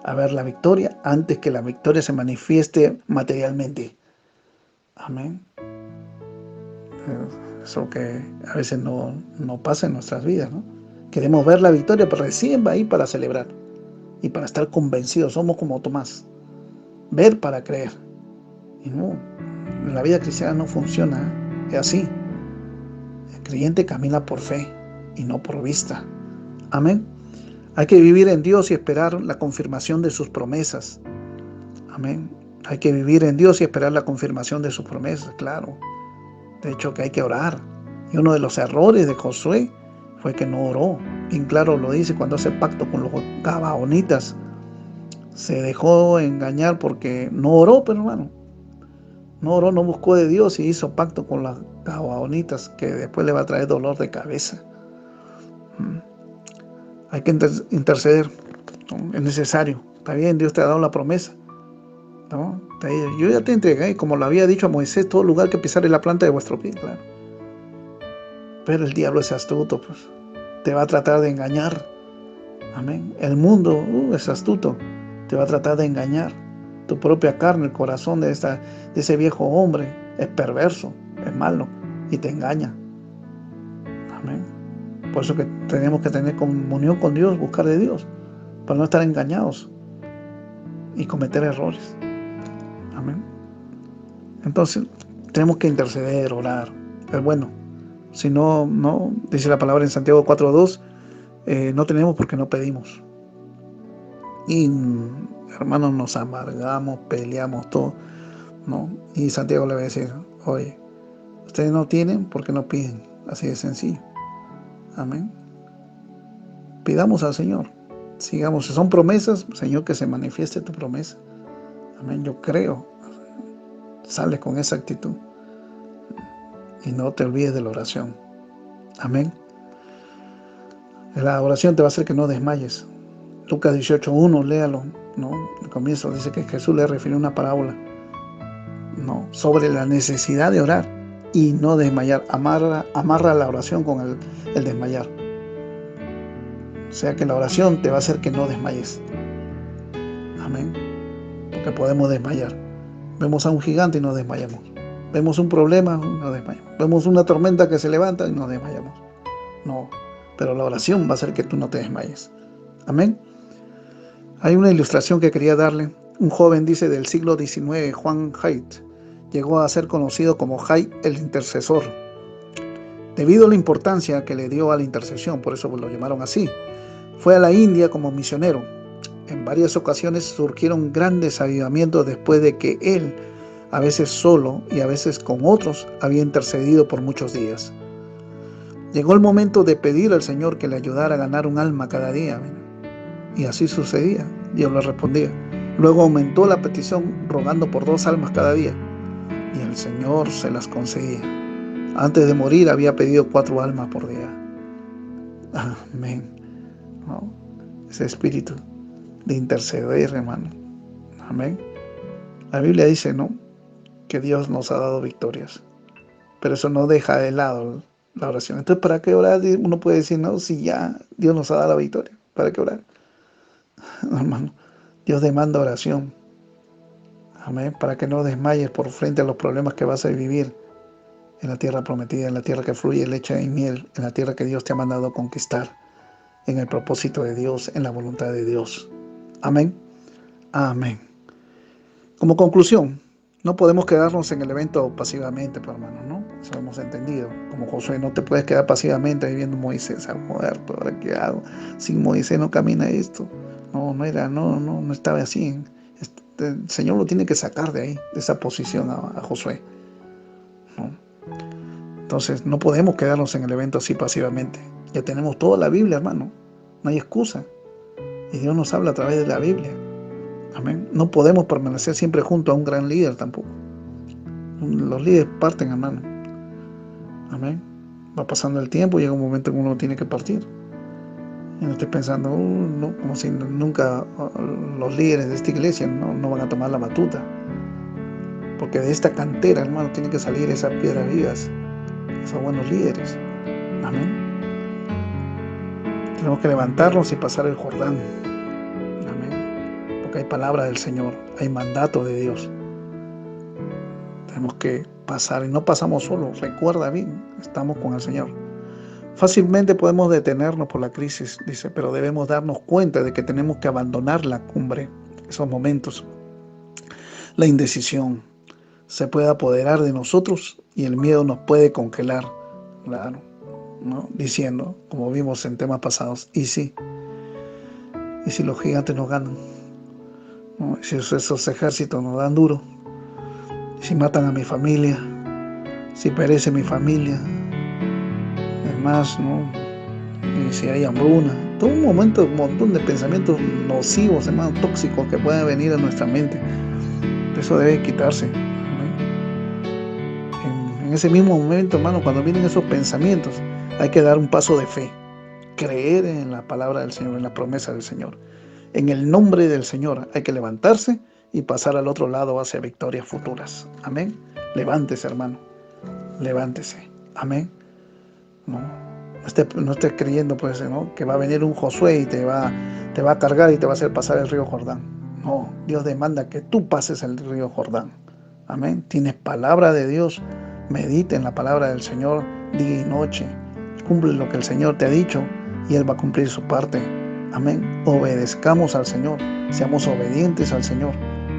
A ver la victoria antes que la victoria se manifieste materialmente. Amén. Eso que a veces no pasa en nuestras vidas, ¿no? Queremos ver la victoria, pero recién va ahí para celebrar y para estar convencidos. Somos como Tomás. Ver para creer. Y no, la vida cristiana no funciona. Es así. El creyente camina por fe y no por vista. Amén. Hay que vivir en Dios y esperar la confirmación de sus promesas. Amén. Hay que vivir en Dios y esperar la confirmación de sus promesas, claro. De hecho, que hay que orar. Y uno de los errores de Josué fue que no oró. Bien claro lo dice cuando hace pacto con los gabaonitas. Se dejó engañar porque no oró, pero hermano. No oró, no buscó de Dios y hizo pacto con las gabaonitas, que después le va a traer dolor de cabeza. Hay que interceder, ¿no? Es necesario. Está bien, Dios te ha dado la promesa, ¿no? Yo ya te entregué, como lo había dicho a Moisés, todo lugar que pisare la planta de vuestro pie, claro. Pero el diablo es astuto, pues. Te va a tratar de engañar. Amén. El mundo es astuto. Te va a tratar de engañar. Tu propia carne, el corazón de ese viejo hombre es perverso, es malo y te engaña. Amén. Por eso que tenemos que tener comunión con Dios, buscar de Dios, para no estar engañados y cometer errores. Amén. Entonces, tenemos que interceder, orar. Es bueno. Si no, dice la palabra en Santiago 4:2, no tenemos porque no pedimos. Y hermanos, nos amargamos, peleamos todo, ¿no? Y Santiago le va a decir, oye, ustedes no tienen porque no piden. Así de sencillo. Amén. Pidamos al Señor. Sigamos. Si son promesas, Señor, que se manifieste tu promesa. Amén. Yo creo. Sale con esa actitud. Y no te olvides de la oración. Amén. La oración te va a hacer que no desmayes. Lucas 18:1, léalo, ¿no? Al comienzo dice que Jesús le refirió una parábola, ¿no? Sobre la necesidad de orar y no desmayar. Amarra la oración con el desmayar. O sea que la oración te va a hacer que no desmayes. Amén. Porque podemos desmayar. Vemos a un gigante y nos desmayamos. Vemos un problema y nos desmayamos. Vemos una tormenta que se levanta y nos desmayamos. No, pero la oración va a hacer que tú no te desmayes. Amén. Hay una ilustración que quería darle. Un joven, dice, del siglo XIX, Juan Haidt, llegó a ser conocido como Haidt el intercesor, debido a la importancia que le dio a la intercesión, por eso lo llamaron así. Fue a la India como misionero. En varias ocasiones surgieron grandes avivamientos después de que él, a veces solo y a veces con otros, había intercedido por muchos días. Llegó el momento de pedir al Señor que le ayudara a ganar un alma cada día. Y así sucedía. Dios le respondía. Luego aumentó la petición rogando por 2 almas cada día. Y el Señor se las concedía. Antes de morir había pedido 4 almas por día. Amén. ¿No? Ese espíritu de interceder, hermano. Amén. La Biblia dice, ¿no?, que Dios nos ha dado victorias. Pero eso no deja de lado la oración. Entonces, ¿para qué orar? Uno puede decir, no, si ya Dios nos ha dado la victoria, ¿para qué orar? Hermano, Dios demanda oración. Amén. Para que no desmayes por frente a los problemas que vas a vivir en la tierra prometida, en la tierra que fluye leche y miel, en la tierra que Dios te ha mandado a conquistar, en el propósito de Dios, en la voluntad de Dios. Amén. Amén. Como conclusión, no podemos quedarnos en el evento pasivamente, pues, hermanos, ¿no? Eso hemos entendido. Como Josué, no te puedes quedar pasivamente viviendo Moisés ha muerto. ¿Ahora qué hago? Sin Moisés no camina esto. No estaba así. El Señor lo tiene que sacar de ahí, de esa posición a Josué, ¿no? Entonces, no podemos quedarnos en el evento así pasivamente. Ya tenemos toda la Biblia, hermano. No hay excusa. Y Dios nos habla a través de la Biblia. Amén. No podemos permanecer siempre junto a un gran líder tampoco. Los líderes parten, hermano. Amén. Va pasando el tiempo y llega un momento en que uno tiene que partir. Y no estoy pensando, no, como si nunca los líderes de esta iglesia no van a tomar la batuta. Porque de esta cantera, hermano, tienen que salir esas piedras vivas, esos buenos líderes. Amén. Tenemos que levantarnos y pasar el Jordán. Amén. Porque hay palabra del Señor, hay mandato de Dios. Tenemos que pasar y no pasamos solos. Recuerda bien, estamos con el Señor. Fácilmente podemos detenernos por la crisis, dice, pero debemos darnos cuenta de que tenemos que abandonar la cumbre. Esos momentos, la indecisión se puede apoderar de nosotros y el miedo nos puede congelar, claro, ¿no? Diciendo, como vimos en temas pasados, ¿y si los gigantes nos ganan? ¿No? ¿Y si esos ejércitos nos dan duro? ¿Y si matan a mi familia? ¿Si perece mi familia? Más, ¿no? Y si hay hambruna, todo un montón de pensamientos nocivos, hermano, tóxicos que pueden venir a nuestra mente. Eso debe quitarse, ¿no? En ese mismo momento, hermano, cuando vienen esos pensamientos, hay que dar un paso de fe, creer en la palabra del Señor, en la promesa del Señor. En el nombre del Señor hay que levantarse y pasar al otro lado hacia victorias futuras. Amén. Levántese, hermano, levántese. Amén. No estés creyendo, pues, ¿no?, que va a venir un Josué y te va a cargar y te va a hacer pasar el río Jordán. No, Dios demanda que tú pases el río Jordán. Amén. Tienes palabra de Dios, medita en la palabra del Señor día y noche. Cumple lo que el Señor te ha dicho y Él va a cumplir su parte. Amén. Obedezcamos al Señor, seamos obedientes al Señor.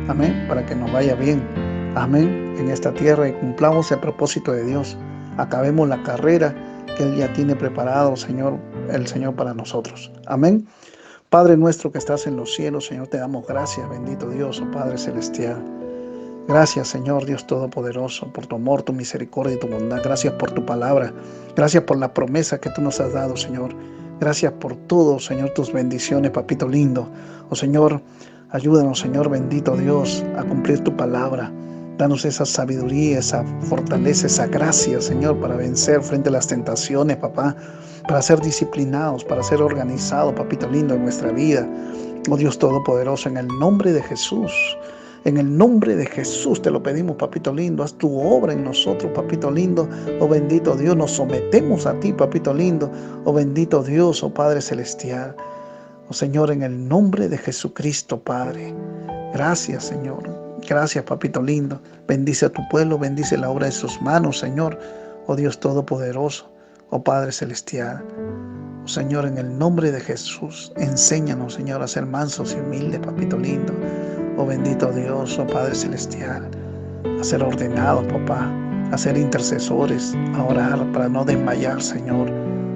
Amén. Para que nos vaya bien. Amén. En esta tierra y cumplamos el propósito de Dios. Acabemos la carrera que Él ya tiene preparado, Señor, el Señor para nosotros. Amén. Padre nuestro que estás en los cielos, Señor, te damos gracias, bendito Dios, oh Padre celestial. Gracias, Señor Dios Todopoderoso, por tu amor, tu misericordia y tu bondad. Gracias por tu palabra. Gracias por la promesa que tú nos has dado, Señor. Gracias por todo, Señor, tus bendiciones, papito lindo. Oh Señor, ayúdanos, Señor, bendito Dios, a cumplir tu palabra. Danos esa sabiduría, esa fortaleza, esa gracia, Señor, para vencer frente a las tentaciones, papá, para ser disciplinados, para ser organizados, papito lindo, en nuestra vida. Oh Dios Todopoderoso, en el nombre de Jesús, en el nombre de Jesús te lo pedimos, papito lindo, haz tu obra en nosotros, papito lindo. Oh bendito Dios, nos sometemos a ti, papito lindo. Oh bendito Dios, oh Padre celestial. Oh Señor, en el nombre de Jesucristo, Padre. Gracias, Señor. Gracias, papito lindo. Bendice a tu pueblo, bendice la obra de sus manos, Señor. Oh Dios Todopoderoso, oh Padre celestial. Oh Señor, en el nombre de Jesús, enséñanos, Señor, a ser mansos y humildes, papito lindo. Oh bendito Dios, oh Padre celestial, a ser ordenados, papá, a ser intercesores, a orar para no desmayar, Señor.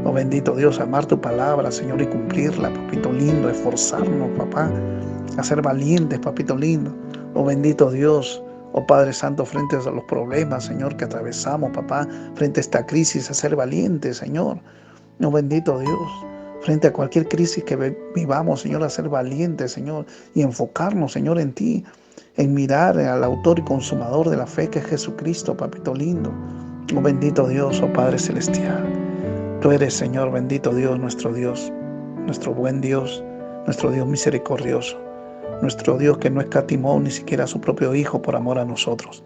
Oh bendito Dios, amar tu palabra, Señor, y cumplirla, papito lindo, esforzarnos, papá, a ser valientes, papito lindo. Oh bendito Dios, oh Padre Santo, frente a los problemas, Señor, que atravesamos, papá, frente a esta crisis, a ser valientes, Señor. Oh bendito Dios, frente a cualquier crisis que vivamos, Señor, a ser valientes, Señor, y enfocarnos, Señor, en ti, en mirar al autor y consumador de la fe, que es Jesucristo, papito lindo. Oh bendito Dios, oh Padre celestial. Tú eres, Señor, bendito Dios, nuestro buen Dios, nuestro Dios misericordioso. Nuestro Dios que no escatimó ni siquiera a su propio Hijo por amor a nosotros.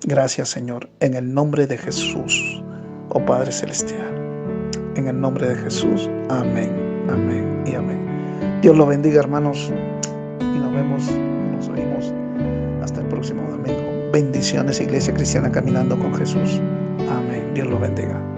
Gracias, Señor, en el nombre de Jesús, oh Padre celestial. En el nombre de Jesús, amén, amén y amén. Dios los bendiga, hermanos, y nos vemos, nos oímos hasta el próximo. próximo domingo. Bendiciones, Iglesia Cristiana Caminando con Jesús. Amén. Dios los bendiga.